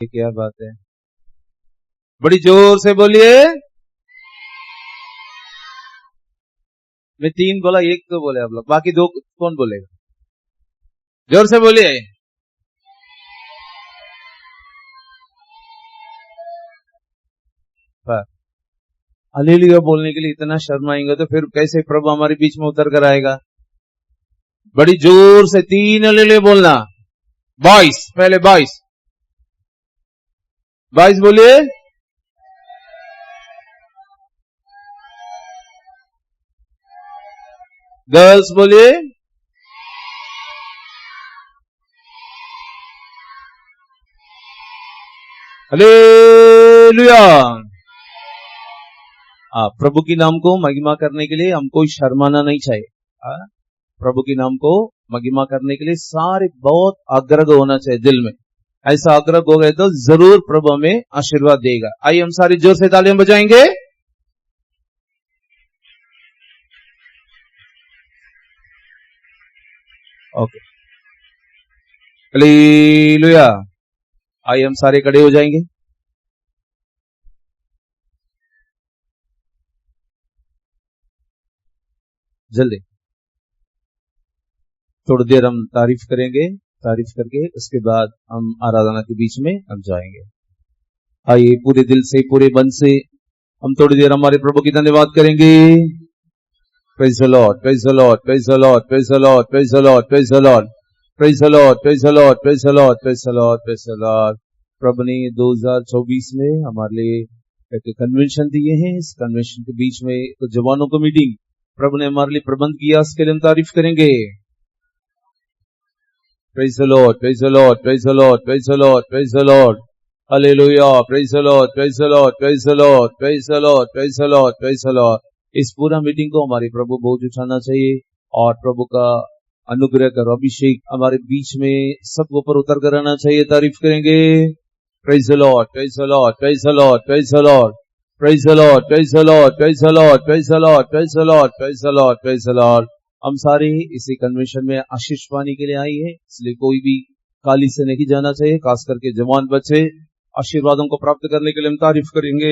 ये क्या बात है, बड़ी जोर से बोलिए। मैं 3 बोला, 1 तो बोले आप लोग, बाकी 2 कौन बोलेगा? जोर से बोलिए। हालेलुया बोलने के लिए इतना शर्माएंगे तो फिर कैसे प्रभु हमारे बीच में उतर कर आएगा? बड़ी जोर से 3 हालेलुया बोलना। 22 पहले 22 बोलिए। गर्ल्स बोलिए। हालेलुया। प्रभु की नाम को महिमा करने के लिए हमको शर्माना नहीं चाहिए। प्रभु की नाम को महिमा करने के लिए सारे बहुत आग्रह होना चाहिए दिल में। ऐसा आग्रह हो गए तो जरूर प्रभु हमें आशीर्वाद देगा। आइए हम सारे जोर से तालियां बजाएंगे। Okay, hallelujah. आइए हम सारे खड़े हो जाएंगे। जल्दी थोड़ी देर हम तारीफ करेंगे, तारीफ करके उसके बाद हम आराधना के बीच में अब जाएंगे। आइए पूरे दिल से पूरे मन से हम थोड़ी देर हमारे प्रभु की धन्यवाद करेंगे। Praise the lord, praise the lord, praise the lord, praise the lord, praise the lord, praise the lord, praise the lord, praise the lord, praise the lord, praise the lord, praise the lord. प्रभु ने 2024 में हमारे लिए एक convention दिए हैं। इस convention के बीच में तो जवानों को मीटिंग प्रभु ने हमारे लिए प्रबंध किया, उसके लिए हम तारीफ करेंगे। Praise the Lord, praise the Lord, praise the Lord, praise the Lord, praise the Lord. Hallelujah, praise the Lord, praise the Lord, praise the Lord, praise the Lord, praise the Lord, praise the Lord. इस पूरा meeting को हमारे प्रभु बोझ उठाना चाहिए और प्रभु का अनुग्रह का अभिषेक हमारे बीच में सबके ऊपर उतर कर आना चाहिए। तारीफ करेंगे। Praise the Lord, praise the Lord, praise the Lord, praise the Lord, praise the Lord, praise the Lord, praise the Lord, praise the Lord, praise the Lord, praise the Lord, praise the Lord. हम सारे इसी convention में आशीष पाने के लिए आई हैं, इसलिए कोई भी काली से नहीं जाना चाहिए। खास करके जवान बच्चे आशीर्वादों को प्राप्त करने के लिए हम तारीफ करेंगे।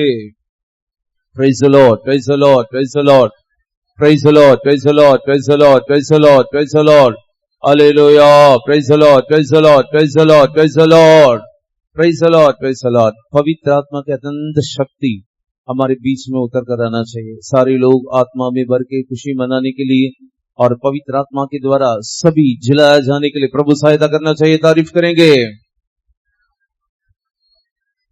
Praise the Lord, praise the Lord, praise the Lord, praise the Lord, praise the Lord, praise the Lord, praise the Lord, praise the Lord. Hallelujah, praise the Lord, praise the Lord, praise the Lord, praise the Lord, praise the Lord, praise the Lord. पवित्र आत्मा की अनंत शक्ति हमारे बीच में उतर कर आना चाहिए। सारे लोग आत्मा में भर के खुशी मनाने के लिए और पवित्र आत्मा के द्वारा सभी जिलाया जाने के लिए प्रभु सहायता करना चाहिए। तारीफ करेंगे।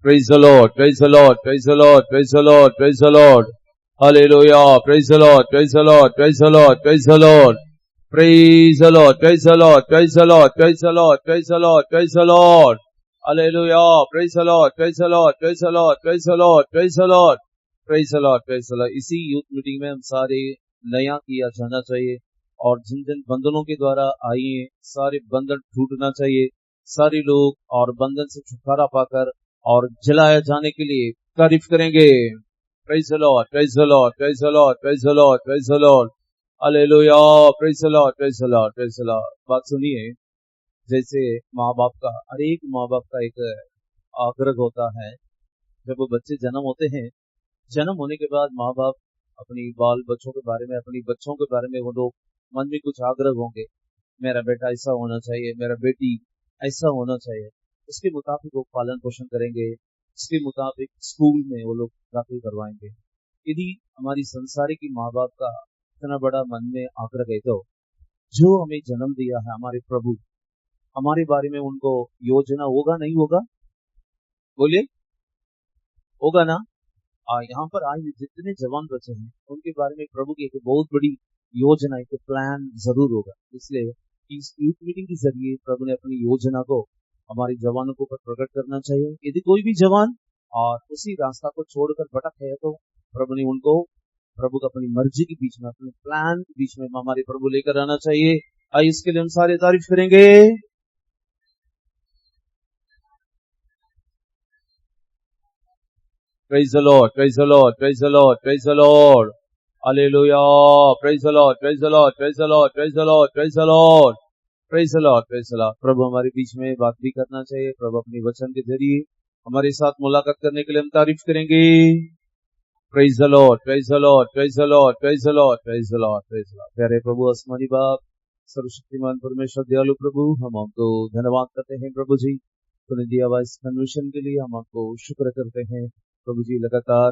Praise the Lord, praise the Lord, praise the Lord, praise the Lord, praise the Lord. Hallelujah, praise the Lord, praise the Lord, praise the Lord, praise the Lord, praise the Lord, praise the Lord, praise the Lord, praise the Lord, praise the Lord, praise the Lord. Hallelujah, praise the Lord, praise the Lord, praise the Lord, praise the Lord, praise the Lord, praise the Lord, praise the Lord. इसी youth meeting में हम सारे नया किया जाना चाहिए और जिन जिन बंधनों के द्वारा आई हैं सारे बंधन टूटना चाहिए। सारे लोग और बंधन से छुटकारा पाकर और जलाया जाने के लिए तारीफ करेंगे। Praise the Lord, praise the Lord, praise the Lord, praise the Lord, praise the Lord. Hallelujah, praise the Lord, praise the Lord, praise the Lord. बात सुनिए, जैसे माँ बाप का, हर एक माँ बाप का एक आग्रह होता है जब वो बच्चे जन्म होते हैं। जन्म होने के बाद माँ बाप अपनी बाल बच्चों के बारे में, अपनी बच्चों के बारे में वो लोग मन में कुछ आग्रह होंगे, मेरा बेटा ऐसा होना चाहिए, मेरा बेटी ऐसा होना चाहिए। इसके मुताबिक वो पालन पोषण करेंगे, इसके मुताबिक स्कूल में वो लोग दाखिल करवाएंगे। यदि हमारी संसारी की माँ बाप का इतना बड़ा मन में आग्रह है तो जो हमें जन्म दिया है हमारे प्रभु, हमारे बारे में उनको योजना होगा नहीं होगा? बोलिए, होगा ना? यहाँ पर आए जितने जवान बच्चे हैं उनके बारे में प्रभु की एक बहुत बड़ी योजना, एक प्लान जरूर होगा। इसलिए इस यूथ मीटिंग के जरिए प्रभु ने अपनी योजना को हमारे जवानों को प्रकट करना चाहिए। यदि कोई भी जवान और उसी रास्ता को छोड़कर भटक है तो प्रभु ने उनको प्रभु का अपनी मर्जी के बीच में, अपने प्लान के बीच में हमारे प्रभु लेकर आना चाहिए। आइए इसके लिए हम सारे तारीफ करेंगे। Praise the Lord, praise the Lord, praise the Lord, praise the Lord. Hallelujah, praise the Lord, praise the Lord, praise the Lord, praise the Lord, praise the Lord, praise the Lord, praise the Lord. प्रभु हमारे बीच में बात भी करना चाहिए। प्रभु अपने वचन के जरिए हमारे साथ मुलाकात करने के लिए हम तारीफ करेंगे। Praise the lord, praise the lord, praise the lord, praise the lord, praise the lord, praise the Lord. प्यारे प्रभु आसमानी बाप, सर्वशक्तिमान परमेश्वर दयालु प्रभु, हम आपको धन्यवाद करते हैं प्रभु जी, तूने दिया हुआ इस कन्वेंशन के लिए हम आपको शुक्र करते हैं प्रभु जी। लगातार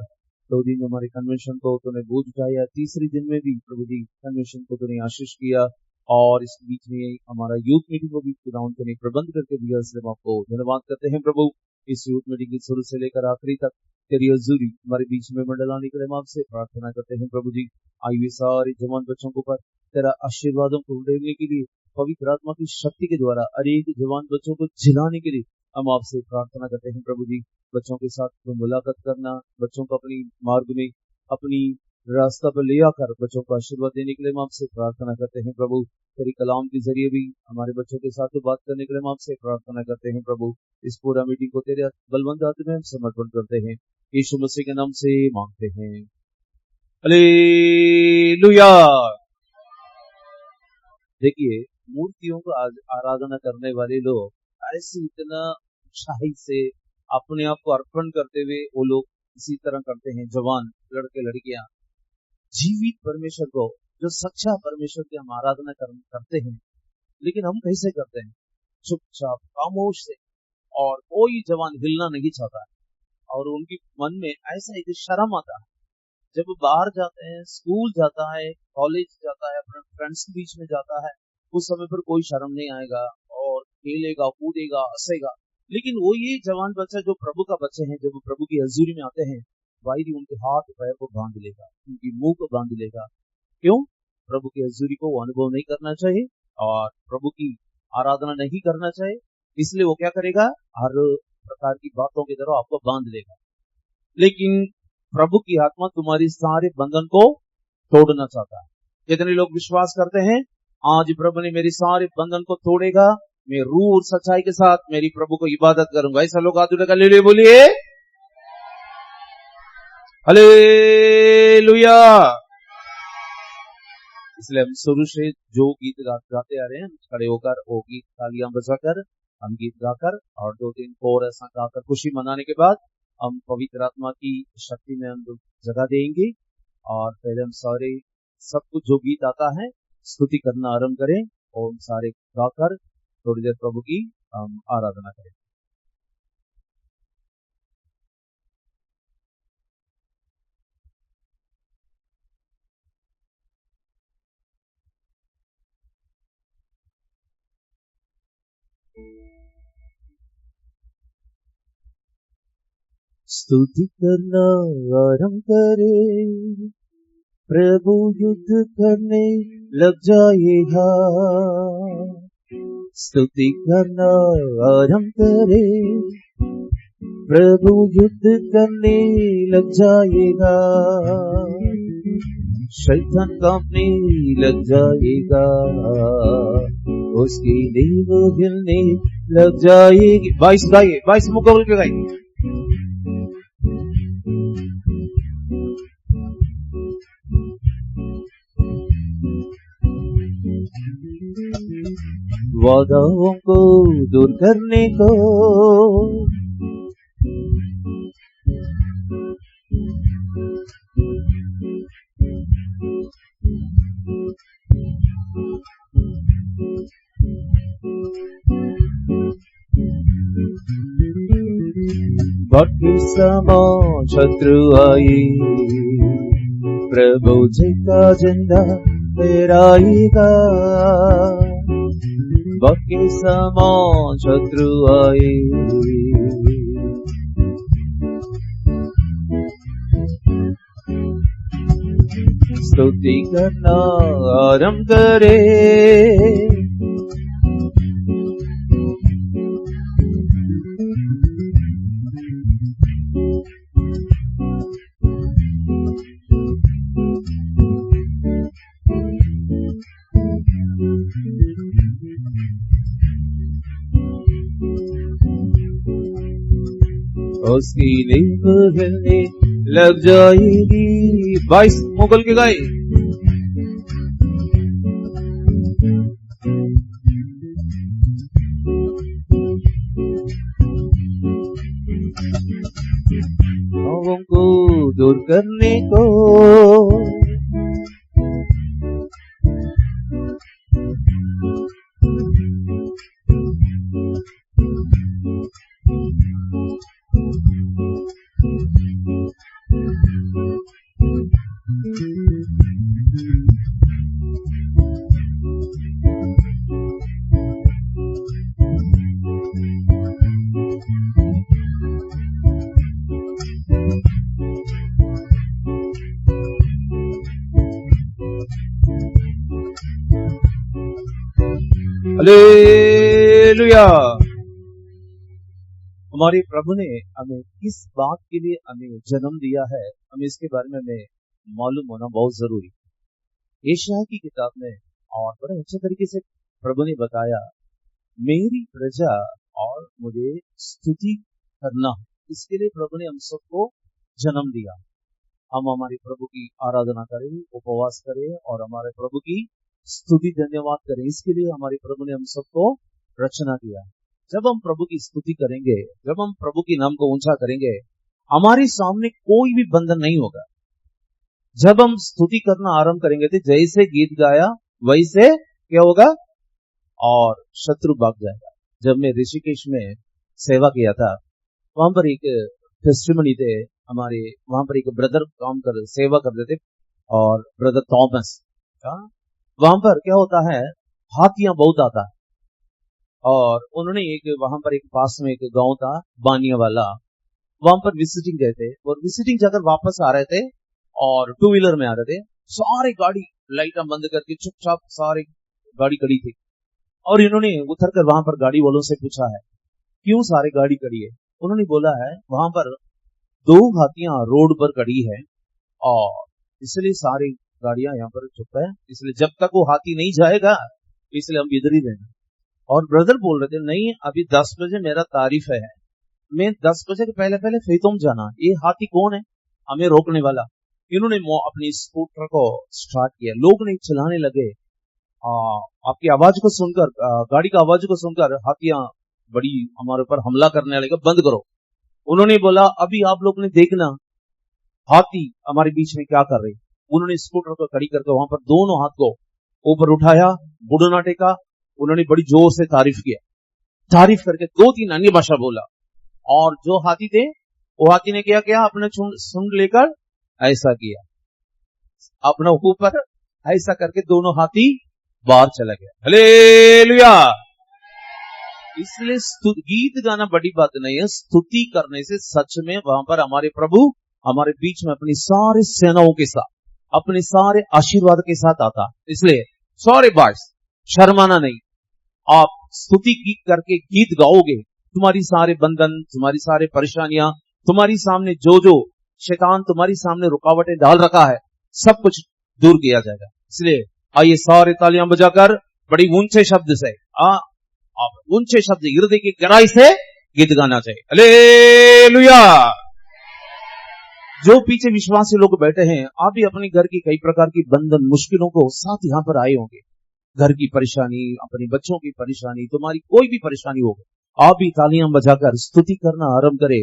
2 दिन हमारे कन्वेंशन को तूने बोझ उठाया, तीसरे दिन में भी प्रभु जी कन्वेंशन को तूने आशीष किया, और इस बीच में हमारा यूथ मीटिंग को भी खुदावंद तूने प्रबंध करके दिया, इसलिए हम आपको धन्यवाद करते हैं प्रभु। इस यूथ मीटिंग की शुरू से लेकर आखिरी तक तेरी हजूरी हमारे बीच में मंडलाने के लिए हम आपसे प्रार्थना करते हैं प्रभु जी। आई हुए सारे जवान बच्चों के ऊपर तेरा आशीर्वादों को उड़ेलने के लिए, पवित्र आत्मा की शक्ति के द्वारा हर एक जवान बच्चों को झिलाने के लिए हम आपसे प्रार्थना करते हैं प्रभु जी। बच्चों के साथ तो मुलाकात करना, बच्चों को अपनी मार्ग में, अपनी रास्ता पर ले आकर बच्चों को आशीर्वाद देने के लिए हम आपसे प्रार्थना करते हैं प्रभु। तेरी कलाम के जरिए भी हमारे बच्चों के साथ बात करने के लिए हम आपसे प्रार्थना करते हैं प्रभु। इस पूरा मीटिंग को तेरे बलवंत हाथ में हम समर्पण करते हैं, यीशु मसीह के नाम से मांगते हैं, हालेलुया। देखिए, मूर्तियों को आराधना करने वाले लोग ऐसे इतना उत्साही से अपने आप को अर्पण करते हुए वो लोग इसी तरह करते हैं। जवान लड़के लड़कियां जीवित परमेश्वर को, जो सच्चा परमेश्वर की हम आराधना करते हैं, लेकिन हम कैसे करते हैं? चुपचाप खामोश से, और कोई जवान हिलना नहीं चाहता है, और उनकी मन में ऐसा एक शर्म आता है। जब बाहर जाते हैं, स्कूल जाता है, कॉलेज जाता है, अपने फ्रेंड्स के बीच में जाता है, उस समय पर कोई शर्म नहीं आएगा और खेलेगा, कूदेगा, हंसेगा। लेकिन वो ये जवान बच्चा जो प्रभु का बच्चे हैं, जब प्रभु की हजूरी में आते हैं, वायरी उनके हाथ पैर को बांध लेगा, उनकी मुंह को बांध लेगा। क्यों? प्रभु की हजूरी को वो अनुभव नहीं करना चाहिए और प्रभु की आराधना नहीं करना चाहिए, इसलिए वो क्या करेगा? हर प्रकार की बातों की तरह आपको बांध लेगा। लेकिन प्रभु की आत्मा तुम्हारी सारे बंधन को तोड़ना चाहता है। कितने लोग विश्वास करते हैं, आज प्रभु ने मेरी सारे बंधन को तोड़ेगा, मैं रूह और सच्चाई के साथ मेरी प्रभु को इबादत करूंगा। ऐसा लोग हाथ उठाकर ले बोलिए हालेलुया। इसलिए हम शुरू से जो गीत गाते आ रहे हैं, खड़े होकर वो गीत तालियां बजाकर हम गीत गाकर और 2-3 कोर ऐसा गाकर खुशी मनाने के बाद हम पवित्र आत्मा की शक्ति में हम जगह देंगे। और पहले हम सारे सब कुछ जो गीत आता है स्तुति करना आरंभ करें, और हम सारे गाकर थोड़ी देर प्रभु की हम आराधना करें। स्तुति करना आरंभ करे, प्रभु युद्ध करने लग जाएगा। स्तुति करना आरंभ करे, प्रभु युद्ध करने लग जाएगा। शैतान कांपने लग जाएगा, उसकी नींव हिलने लग जाएगी। 22 गाइए, 22 मुकम्मल के गाइए। वादाओं को दूर करने को, बाकी समान शत्रु आए, प्रभु जी का झंडा फहराएगा। बाकी समान शत्रु आए, स्तुति करना आरंभ करे, उसकी नींव हिलने लग जाएगी। 22 मुगल के गाए। पापों को दूर करने को। हालेलुया। हमारे प्रभु ने हमें किस बात के लिए हमें जन्म दिया है, हमें इसके बारे में हमें मालूम होना बहुत जरूरी। यशायाह की किताब में और बड़े अच्छे तरीके से प्रभु ने बताया, मेरी प्रजा और मुझे स्तुति करना, इसके लिए प्रभु ने हम सबको जन्म दिया। हम हमारे प्रभु की आराधना करें, उपवास करें और हमारे प्रभु की स्तुति धन्यवाद करें। इसके लिए हमारे प्रभु ने हम सबको रचना किया। जब हम प्रभु की स्तुति करेंगे, जब हम प्रभु के नाम को ऊंचा करेंगे, हमारे सामने कोई भी बंधन नहीं होगा। जब हम स्तुति करना आरंभ करेंगे तो जैसे गीत गाया वैसे क्या होगा, और शत्रु भाग जाएगा। जब मैं ऋषिकेश में सेवा किया था, वहां पर एक टेस्टिमनी थे हमारे, वहां पर एक ब्रदर काम कर सेवा करते थे, और ब्रदर थॉमस। वहां पर क्या होता है, हाथियां बहुत आता है, और उन्होंने एक वहां पर एक पास में एक गांव था बानिया वाला, वहां पर विजिटिंग गए थे, और विजिटिंग जाकर वापस आ रहे थे और टू व्हीलर में आ रहे थे। सारे गाड़ी लाइटें बंद करके चुपचाप सारी गाड़ी खड़ी थी, और इन्होंने उतरकर वहां पर गाड़ी वालों से पूछा है क्यों सारी गाड़ी खड़ी है। उन्होंने बोला है वहां पर 2 हाथियां रोड पर खड़ी है, और इसलिए सारी गाड़ियां यहाँ पर चुप है, इसलिए जब तक वो हाथी नहीं जाएगा इसलिए हम इधर ही रहना। और ब्रदर बोल रहे थे नहीं, अभी 10 बजे मेरा तारीफ है, मैं 10 बजे के पहले पहले फैतोम जाना। ये हाथी कौन है हमें रोकने वाला। इन्होंने अपनी स्कूटर को स्टार्ट किया, लोग नहीं चलाने लगे। आपकी आवाज को सुनकर, गाड़ी का आवाज को सुनकर हाथियां बड़ी हमारे ऊपर हमला करने लगे, बंद करो। उन्होंने बोला अभी आप लोग ने देखना हाथी हमारे बीच में क्या कर रहे। उन्होंने स्कूटर को खड़ी करके वहां पर दोनों हाथ को ऊपर उठाया, घुटना टेका, उन्होंने बड़ी जोर से तारीफ किया। तारीफ करके 2-3 अन्य भाषा बोला, और जो हाथी थे वो हाथी ने क्या किया, अपने सूंड लेकर ऐसा किया, अपना ऊपर ऐसा करके दोनों हाथी बाहर चला गया। हालेलुया। इसलिए गीत गाना बड़ी बात नहीं है, स्तुति करने से सच में वहां पर हमारे प्रभु हमारे बीच में अपनी सारे सेनाओं के साथ, अपने सारे आशीर्वाद के साथ आता। इसलिए सारे बात शर्माना नहीं, आप स्तुति करके गीत गाओगे, तुम्हारी सारे बंधन, तुम्हारी सारे परेशानियां, तुम्हारी सामने जो जो शैतान तुम्हारी सामने रुकावटें डाल रखा है, सब कुछ दूर किया जाएगा। इसलिए आइए सारे तालियां बजाकर बड़ी ऊंचे शब्द से, ऊंचे शब्द हृदय की गहराई से गीत गाना चाहिए। हालेलुया। जो पीछे विश्वासी लोग बैठे हैं, आप भी अपने घर की कई प्रकार की बंधन मुश्किलों को साथ यहां पर आए होंगे। घर की परेशानी, अपने बच्चों की परेशानी, तुम्हारी कोई भी परेशानी होगी, आप भी तालियां बजाकर स्तुति करना आरंभ करें,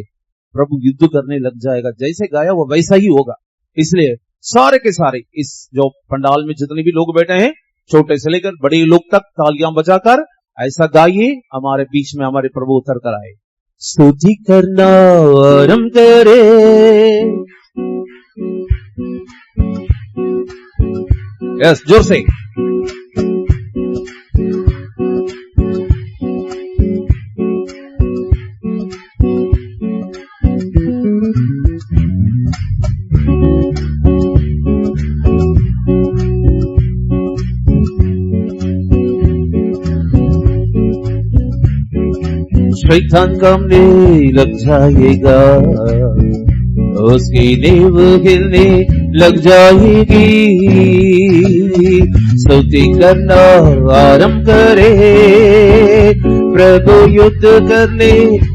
प्रभु युद्ध करने लग जाएगा। जैसे गाया वो वैसा ही होगा। इसलिए सारे के सारे इस जो पंडाल में जितने भी लोग बैठे हैं, छोटे से लेकर बड़े लोग तक, तालियां बजाकर ऐसा गाइए, हमारे बीच में हमारे प्रभु उतर कर आए। स्तुति करना आरंभ करे, यस, जोर से। शैतान कमने लग जाएगा, उसकी नींव हिलने लग जाएगी। स्तुति करना आरंभ करे, प्रभु युद्ध करने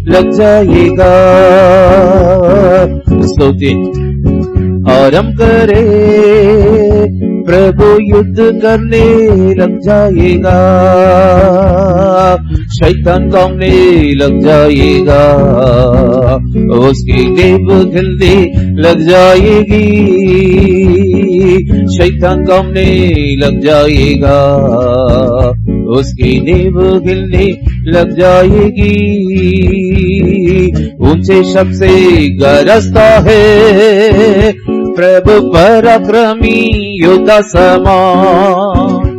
लग जाएगा। स्तुति आरंभ करे, प्रभु युद्ध करने लग जाएगा, शैतान कौमने लग जाएगा, उसकी देव खिलने लग जाएगी, शैतान कौमने लग जाएगा, उसकी नींव हिलने लग जाएगी। ऊंचे शब्द से गरजता है प्रभु पराक्रमी योद्धा समान।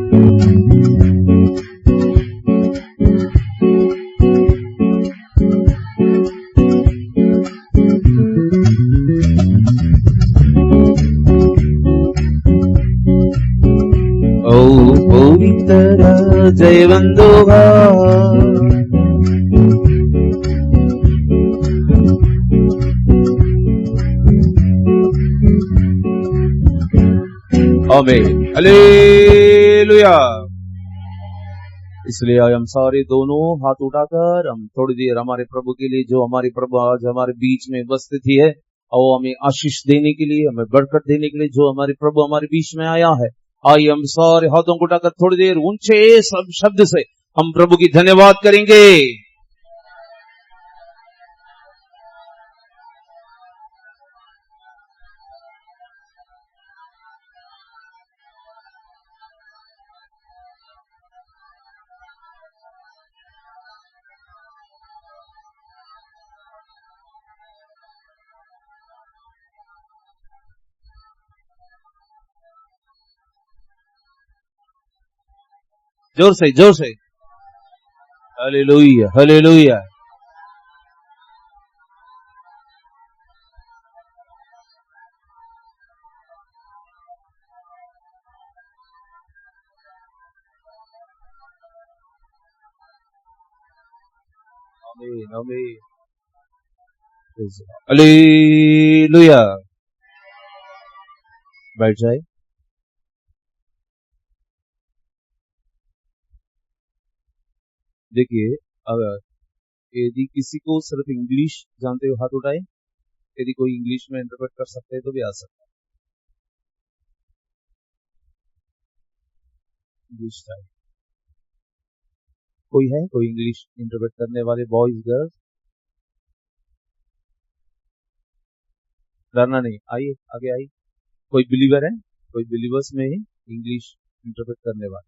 पूरी तरह जयवंत होगा, आमीन, हालेलुया। इसलिए हम सारे दोनों हाथ उठाकर हम थोड़ी देर हमारे प्रभु के लिए, जो हमारे प्रभु आज हमारे बीच में उपस्थित है, और हमें आशीष देने के लिए, हमें बरकत देने के लिए, जो हमारे प्रभु हमारे बीच में आया है, आइए हम सारे हाथों को उठाकर थोड़ी देर ऊंचे सब शब्द से हम प्रभु की धन्यवाद करेंगे। जोर से, जोर से, हालेलुया, हालेलुया। आमीन, आमीन, हालेलुया। बैठ जाए। देखिए, अगर यदि किसी को सिर्फ इंग्लिश जानते हो हाथ उठाए, यदि कोई इंग्लिश में इंटरप्रेट कर सकते हैं तो भी आ सकता है। इंग्लिश टाइप कोई है, कोई इंग्लिश इंटरप्रेट करने वाले बॉयज गर्ल्स? डरना नहीं, आइए आगे आइए। कोई बिलीवर है, कोई बिलीवर्स में ही इंग्लिश इंटरप्रेट करने वाले?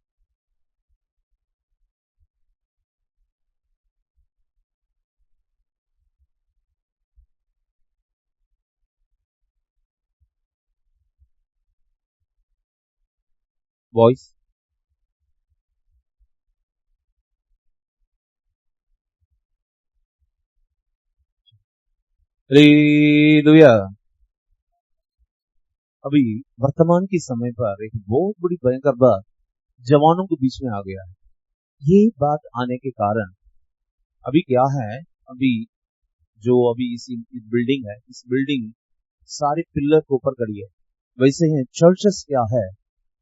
बॉयज? हालेलुया। अभी वर्तमान के समय पर एक बहुत बड़ी भयंकर बात जवानों के बीच में आ गया है। ये बात आने के कारण अभी क्या है, अभी जो अभी इस बिल्डिंग है, इस बिल्डिंग सारे पिलर के ऊपर खड़ी है। वैसे है चर्चेस क्या है,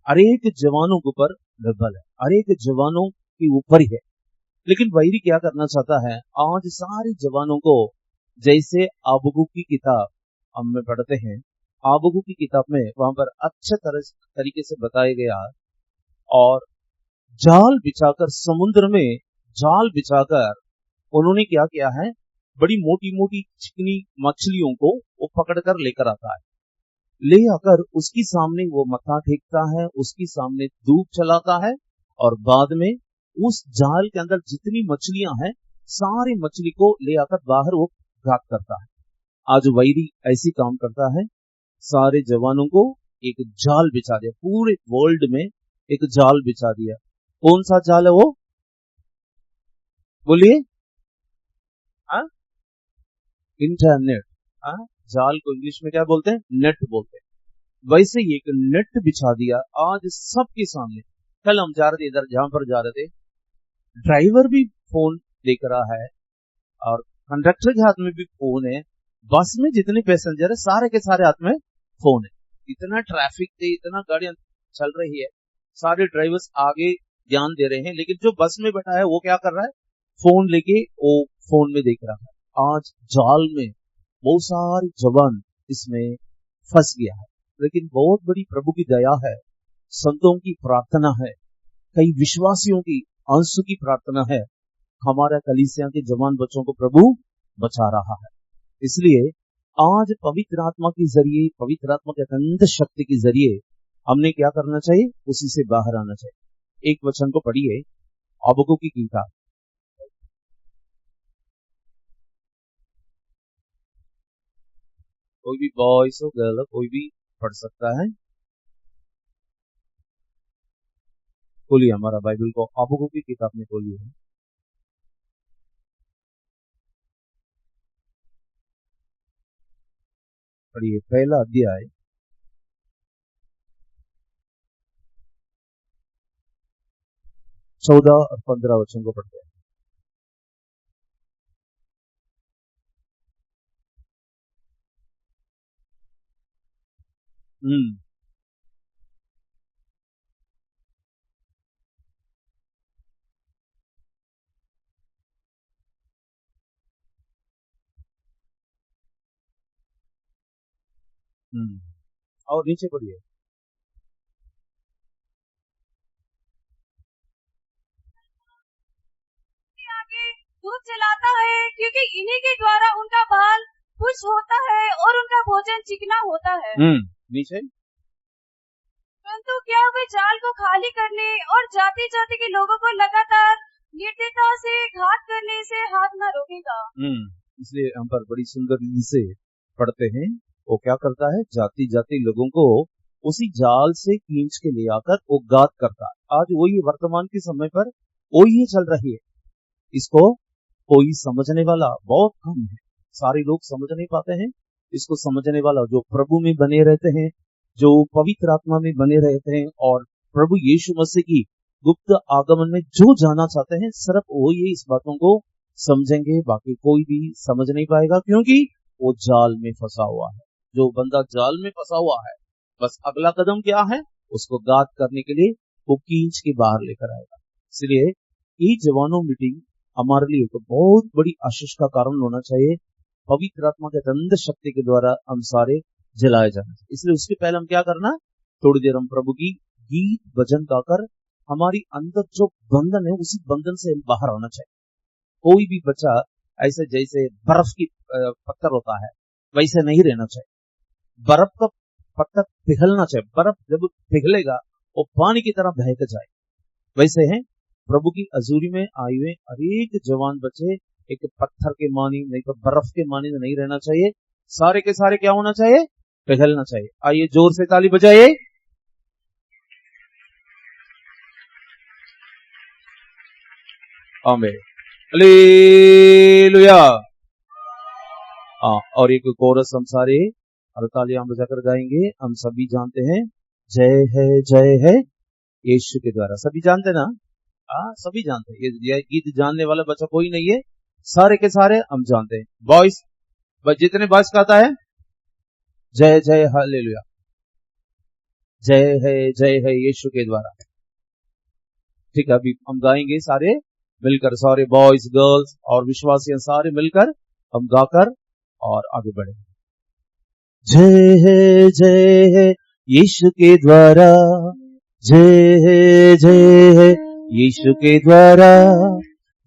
हर एक जवानों के ऊपर निर्भर है, हर एक जवानों के ऊपर ही है। लेकिन वैरी क्या करना चाहता है, आज सारे जवानों को, जैसे आबगू की किताब हम में पढ़ते हैं, आबगू की किताब में वहां पर अच्छे तरीके से बताया गया, और जाल बिछाकर समुद्र में जाल बिछाकर उन्होंने क्या किया है, बड़ी मोटी मोटी चिकनी मछलियों को वो पकड़कर लेकर आता है। ले आकर उसके सामने वो मत्था टेकता है, उसके सामने धूप चलाता है, और बाद में उस जाल के अंदर जितनी मछलियां हैं सारी मछली को ले आकर बाहर वो घात करता है। आज वैरी ऐसी काम करता है, सारे जवानों को एक जाल बिछा दिया, पूरे वर्ल्ड में एक जाल बिछा दिया। कौन सा जाल है वो, बोलिए? इंटरनेट। जाल को इंग्लिश में क्या बोलते हैं? नेट बोलते हैं। वैसे ही एक नेट बिछा दिया आज सबके सामने। कल हम जा रहे थे इधर, जहां पर जा रहे थे, ड्राइवर भी फोन देख रहा है और कंडक्टर के हाथ में भी फोन है, बस में जितने पैसेंजर है सारे के सारे हाथ में फोन है। इतना ट्रैफिक थे, इतना गाड़ियां चल रही है, सारे ड्राइवर्स आगे ध्यान दे रहे हैं, लेकिन जो बस में बैठा है वो क्या कर रहा है, फोन लेके वो फोन में देख रहा है। आज जाल में बहुत सारे जवान इसमें फंस गया है, लेकिन बहुत बड़ी प्रभु की दया है, संतों की प्रार्थना है, कई विश्वासियों की आंसू की प्रार्थना है, हमारा कलीसिया के जवान बच्चों को प्रभु बचा रहा है। इसलिए आज पवित्र आत्मा के जरिए, पवित्र आत्मा के अनंत शक्ति के जरिए हमने क्या करना चाहिए? उसी से बाहर आना चाहिए। एक वचन को पढ़िए, हबक्कुक की किताब, कोई भी बॉयज हो गर्ल कोई भी पढ़ सकता है। खोलिए हमारा बाइबल को, हबक्कुक की किताब में खोलिए। पढ़िए पहला अध्याय 14 और 15 वचन को पढ़ते हैं। और नीचे पढ़िए। दूध चलाता है, क्योंकि इन्हीं के द्वारा उनका बाल खुश होता है और उनका भोजन चिकना होता है। नीचे, परंतु क्या वे जाल को खाली करने और जाति जाति के लोगों को लगातार निर्दयता से घात करने से हाथ न रोकेगा? इसलिए हम पर बड़ी सुंदर रीति से पढ़ते हैं। वो क्या करता है? जाति जाति लोगों को उसी जाल से खींच के ले आकर वो घात करता है। आज वही वर्तमान के समय पर वही चल रही है। इसको कोई समझने वाला बहुत कम है, सारे लोग समझ नहीं पाते हैं। इसको समझने वाला जो प्रभु में बने रहते हैं, जो पवित्र आत्मा में बने रहते हैं और प्रभु यीशु मसीह की गुप्त आगमन में जो जाना चाहते हैं, सिर्फ वो ये इस बातों को समझेंगे, बाकी कोई भी समझ नहीं पाएगा, क्योंकि वो जाल में फंसा हुआ है। जो बंदा जाल में फंसा हुआ है, बस अगला कदम क्या है? उसको घात करने के लिए वो खींच के बाहर लेकर आएगा। इसलिए ये जवानों मीटिंग हमारे लिए तो बहुत बड़ी आशीष का कारण होना चाहिए। पवित्र आत्मा के अनंत शक्ति के द्वारा हम सारे जलाए जाना। इसलिए उसके पहले हम क्या करना? थोड़ी देर हम प्रभु की गीत भजन गाकर हमारी अंदर जो बंधन है उसी बंधन से बाहर आना चाहिए। कोई भी बच्चा ऐसे जैसे बर्फ की पत्थर होता है वैसे नहीं रहना चाहिए। बर्फ का पत्थर पिघलना चाहिए। बर्फ जब पिघलेगा वो पानी की तरह बह के जाए। वैसे है प्रभु की हजूरी में आए हुए हर एक जवान बच्चे एक पत्थर के मानी नहीं तो बर्फ के मानी नहीं रहना चाहिए। सारे के सारे क्या होना चाहिए? पिघलना चाहिए। आइए जोर से ताली बजाइए। आमीन, हालेलुया। और एक कोरस हम सारे तालियां बजाकर गाएंगे। हम सभी जानते हैं जय है यीशु के द्वारा। सभी जानते ना? सभी जानते हैं। ये गीत जानने वाला बच्चा कोई नहीं है, सारे के सारे हम जानते हैं। बॉयज जितने बॉयज का आता है जय हालेलुया, जय है यीशु के द्वारा। ठीक है, अभी हम गाएंगे सारे मिलकर, सारे बॉयज गर्ल्स और विश्वासी सारे मिलकर हम गाकर और आगे बढ़े। जय है यीशु के द्वारा, जय है यीशु के द्वारा,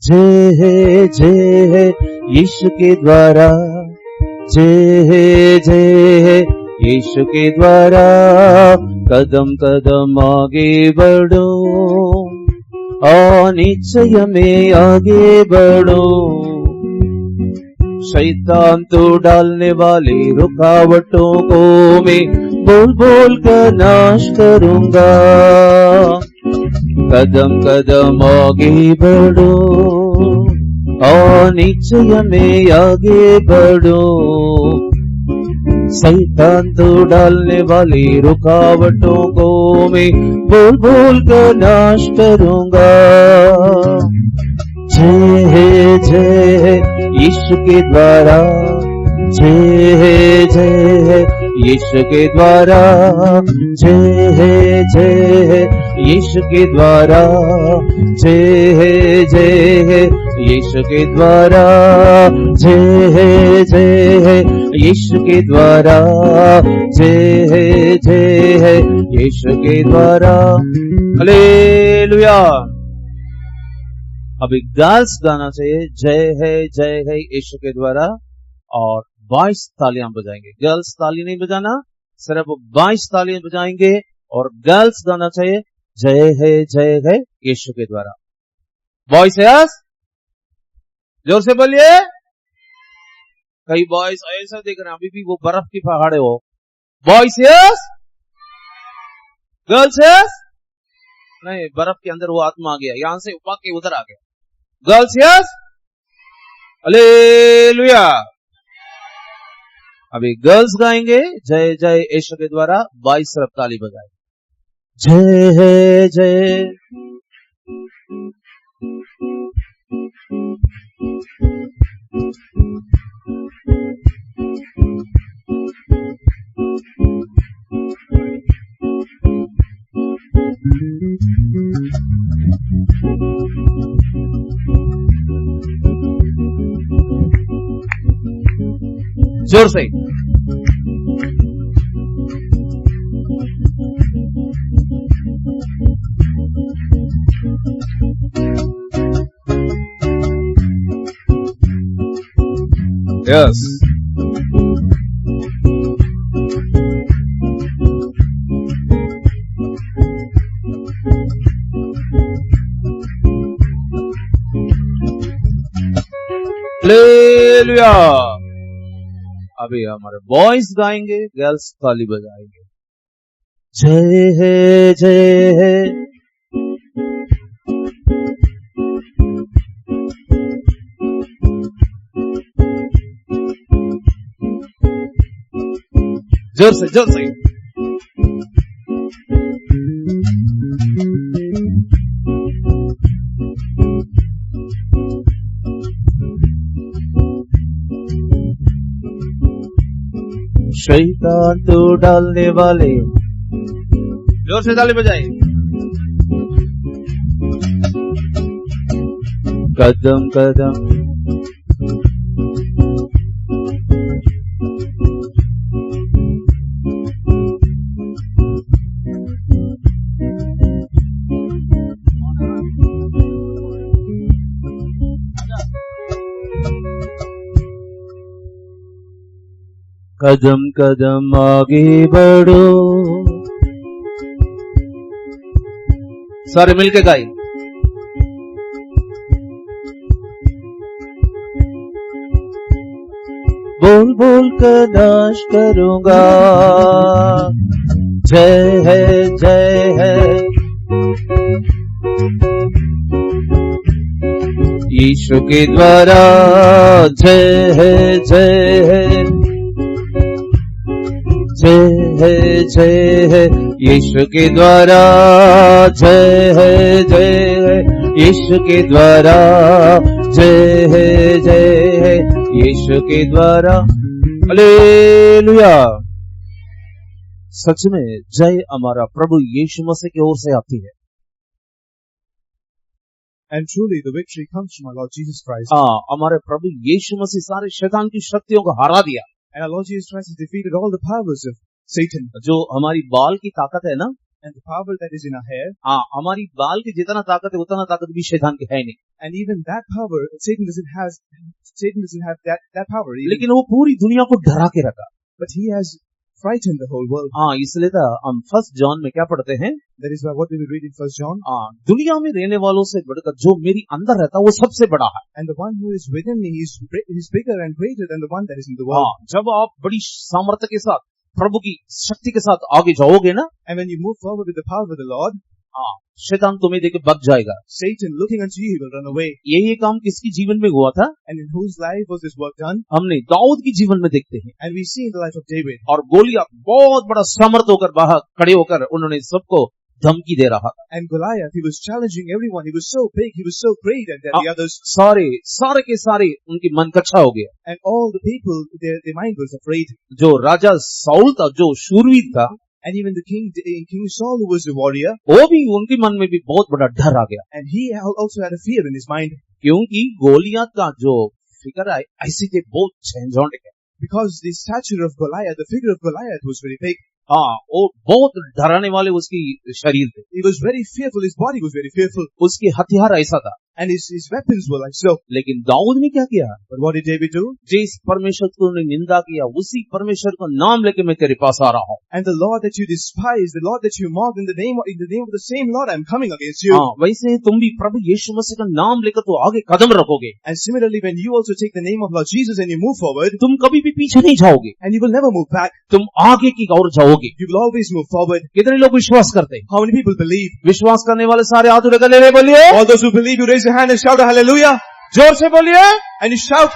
जय है यीशु के द्वारा, जय है यीशु के द्वारा। कदम कदम आगे बढ़ो और निश्चय में आगे बढ़ो। शैतान तो डालने वाले रुकावटों को मैं बोल बोल कर नाश करूंगा। कदम कदम आगे बढ़ो और निश्चय में आगे बढ़ो। शैतान तो डालने वाली रुकावटों को मैं बोल बोल कर नाश करूंगा। जय है यीशु के द्वारा, जय है यीशु के द्वारा जय है यीशु के द्वारा जय है यीशु के द्वारा जय है यीशु के द्वारा जय है यीशु के द्वारा। हालेलुया। अभी गर्ल्स गाना चाहिए जय है यीशु के द्वारा, और 22 तालियां बजाएंगे। गर्ल्स ताली नहीं बजाना, सिर्फ 22 तालियां बजाएंगे और गर्ल्स गाना चाहिए जय है यीशु के द्वारा। बॉयज यस, जोर से बोलिए। कई बॉयज ऐसा देख रहे हैं अभी भी वो बर्फ की पहाड़े हो। बॉयज यस, गर्ल्स यस, नहीं बर्फ के अंदर वो आत्मा आ गया, यहां से उपा के उधर आ गया। Girls yes, hallelujah. अभी गर्ल्स गाएंगे जय यीशु के द्वारा, 22 तरफ ताली बजाए। जय जोर से। Yes, hallelujah. अभी हमारे बॉयज गाएंगे, गर्ल्स ताली बजाएंगे। जय है जोर से शैतान तो डालने वाले, जोर से ताली बजाए। कदम कदम कदम कदम आगे बढ़ो। सारे मिलके गाए। बोल बोल कर नाश करूंगा, जय है यीशु के द्वारा जय है यीशु के द्वारा जय है यीशु के द्वारा जय है यीशु के द्वारा। हालेलुया। सच में जय हमारा प्रभु यीशु मसीह की ओर से आती है। And truly the victory comes from our Lord Jesus Christ. हमारे प्रभु यीशु मसीह सारे शैतान की शक्तियों को हरा दिया। And our Lord Jesus Christ has defeated all the powers of Satan. जो हमारी बाल की ताकत है ना, and the power that is in our hair, हमारी बाल की जितना ताकत है उतना ताकत भी शैतान की है नहीं। and even that power Satan doesn't have that power even. लेकिन वो पूरी दुनिया को डरा के रखा। But he has frightened the whole world. इसलिए तो हम 1 जॉन में क्या पढ़ते हैं? That is why what we read in 1 John. दुनिया में रहने वालों से बढ़कर जो मेरी अंदर रहता है वो सबसे बड़ा है। And the one who is within me is bigger and greater than the one that is in the world. जब आप बड़ी सामर्थ्य के साथ प्रभु की शक्ति के साथ आगे जाओगे ना, and when you move forward with the power of the Lord, शैतान तुम्हें देके भाग जाएगा। Satan looking unto you will run away. यही काम किसकी जीवन में हुआ था? And in whose life was this work done? हमने दाऊद की जीवन में देखते हैं। And we see in the life of David. और गोलियत बहुत बड़ा सामर्थ होकर बाहर खड़े होकर उन्होंने सबको धमकी दे रहा था। And Goliath, he was challenging everyone. He was so big, he was so great, and then the others, सारे के सारे उनकी मन कच्चा हो गया। and all the people, their mind was afraid. जो राजा साउल था, जो शूरवीर था, And even the King Saul, who was a warrior, वो भी उनके मन में भी बहुत बड़ा डर आ गया, and he also had a fear in his mind, क्योंकि गोलियत का जो फिगर है ऐसे थे बहुत झंझोंटे के। because the stature of Goliath, the figure of Goliath was very big. हाँ, वो बहुत डराने वाले उसकी शरीर थे, He was very fearful. His body was very fearful, उसके हथियार ऐसा था। and his weapons were like so. लेकिन दाऊद ने क्या किया? But what did David do? जिस परमेश्वर को तूने निंदा किया, उसी परमेश्वर का नाम लेके मैं तेरे पास आ रहा हूँ। And the Lord that you despise, the Lord that you mocked, in the name of the same Lord, I'm coming against you. हाँ, वैसे तुम भी प्रभु यीशु मसीह का नाम लेकर तो आगे कदम रखोगे, And similarly, when you also take the name of Lord Jesus and you move forward, तुम कभी भी पीछे नहीं जाओगे, and you will never move back, तुम आगे की ओर जाओगे। you will always move forward. कितने लोग विश्वास करते हैं? How many people believe? विश्वास करने वाले सारे हाथ उठा ले बोलिए, All those who believe, you raise your hand and shout a hallelujah, जोर से बोलिए। and you shout,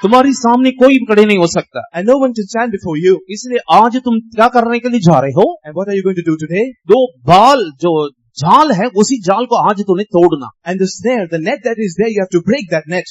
तुम्हारी सामने कोई भी खड़े नहीं हो सकता, and no one can stand before you. इसलिए आज तुम क्या करने के लिए जा रहे हो? And what are you going to do today? दो बाल जो जाल है, उसी जाल को आज तुम्हें तोड़ना, And the snare, the net that is there, you have to break that net.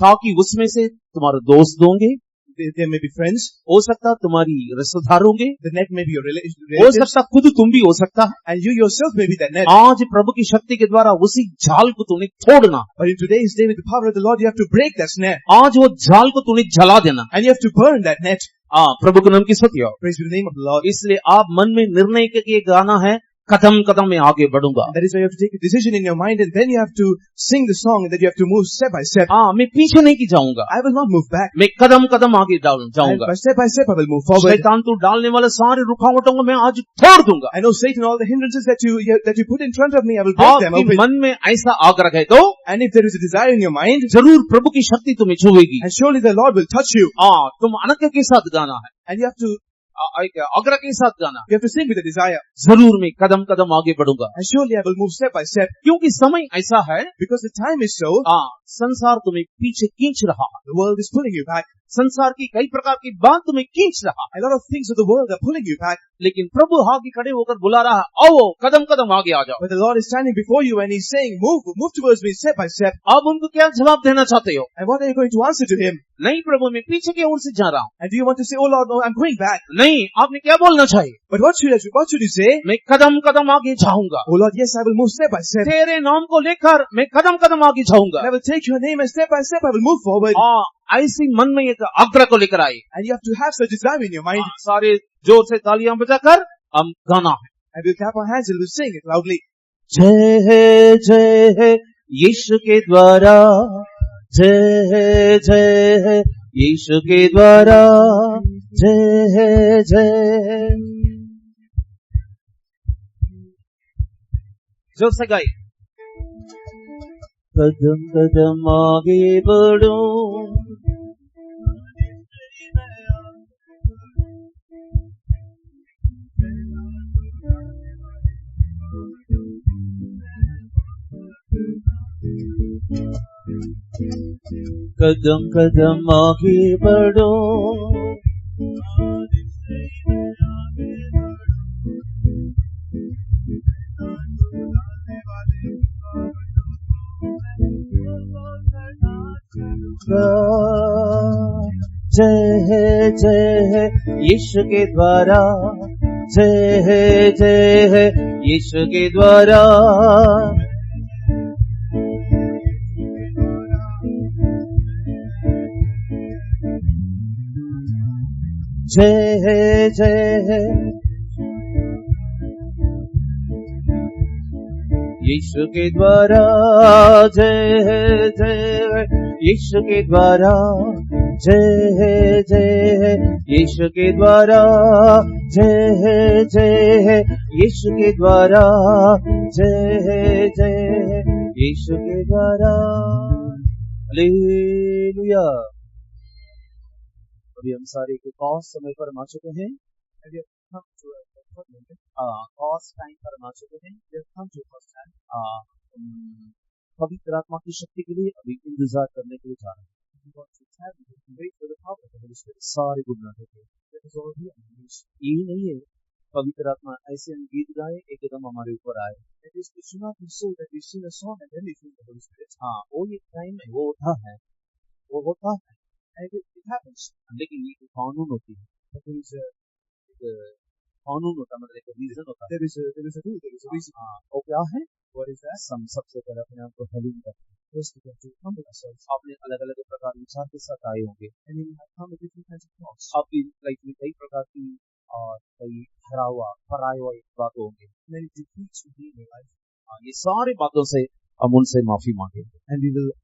ताकि उसमें से तुम्हारे दोस्त होंगे, There may be friends, हो सकता तुम्हारी रिश्तेदार होंगे, the net may be your हो relatives, सकता खुद तुम भी हो सकता है। and you yourself may be that net. आज प्रभु की शक्ति के द्वारा उसी जाल को तूने तोड़ना, But in today's day, with the power of the Lord, you have to break that snare, आज वो जाल को तूने जला देना। and you have to burn that net. प्रभु के नाम की स्तुति हो। Praise be the name of the Lord. इसलिए आप मन में निर्णय के गाना है, कदम कदम में आगे बढ़ूंगा। That is why you have to take a decision in your mind, and then you have to sing the song, and then you have to move step by step. मैं पीछे नहीं की जाऊंगा, I will not move back. मैं कदम कदम आगे And जाऊंगा। by step, I will move forward. शैतान तू डालने वाले सारे रुकावटों को मैं आज तोड़ दूंगा। I know Satan, all the hindrances that you put in front of me, I will break them आपके open. मन में ऐसा आग्रह है तो And if there is a desire in your mind, जरूर प्रभु की शक्ति तुम्हें छुएगी। and surely the Lord will touch you. तुम अनक के साथ गाना है, And you have to आग्रह के साथ गाना, sing with a desire. जरूर मैं कदम कदम आगे बढ़ूंगा, And surely I will move step by step. क्योंकि समय ऐसा है, Because the time is so, संसार तुम्हें पीछे खींच रहा है, the world is pulling you back. संसार की कई प्रकार की बात तुम्हें खींच रहा है, A lot of things of the world are pulling you back. लेकिन प्रभु आगे खड़े होकर बुला रहा है, आओ कदम कदम आगे आ जाओ। But the Lord is standing before you and He's saying, move towards me step by step. आप उनको क्या जवाब देना चाहते हो? And what are you going to answer to Him? नहीं प्रभु, मैं पीछे की ओर से जा रहा हूँ। And do you want to say, oh Lord, no, I'm going back? नहीं, आपने क्या बोलना चाहिए? But what should you say? मैं कदम कदम आगे जाऊंगा, Oh Lord, yes, I will move step by step. तेरे नाम को लेकर मैं कदम कदम आगे जाऊंगा। And I will take your name and step by step I will move forward. ऐसी मन में एक आग्रह को लेकर आए। And you have to have such desire in your mind. सारे जोर से तालियां बजाकर हम गाना है। And we'll clap our hands and we'll sing it loudly. जय है यीशु के द्वारा, जय है यीशु के द्वारा, जय। जोर से गाइए। कदम कदम आगे बढ़ो, कदम कदम आगे बढ़ो, जय है यीशु के द्वारा, जय है यीशु के द्वारा, जय है यीशु के द्वारा, जय यीशु के द्वारा, जय यीशु के द्वारा, जय यीशु के द्वारा, जय यीशु के द्वारा। हालेलुया। अभी हम सारे के कॉस समय पर आ चुके हैं, कॉस टाइम पर आ चुके हैं। पवित्र आत्मा की शक्ति के लिए अभी इंतजार करने के लिए जा रहे हैं। सारे गुनाहों के ये नहीं है पवित्र आत्मा ऐसे हम गीत गाए एकदम हमारे ऊपर आए। It is, it should not be so that we sing a song and then we feel the Holy Spirit. हाँ, वो एक टाइम है, वो होता है, And it happens. लेकिन ये कानून होती है, But there is a कानून होता है, मतलब एक रीजन होता है। there is a rule, there is a reason. हाँ, वो क्या है? What is that? हम सबसे पहले अपने आप को हलीम करते हैं। First we have to humble ourselves. आपने अलग अलग प्रकार विचार के साथ आए होंगे, And then we have come with different kinds of thoughts. आपकी लाइफ में कई प्रकार की और कई पराया हुआ एक बात होंगे। Many defeats will be in your life. हाँ, ये सारी बातों से हम उनसे माफी मांगेंगे। And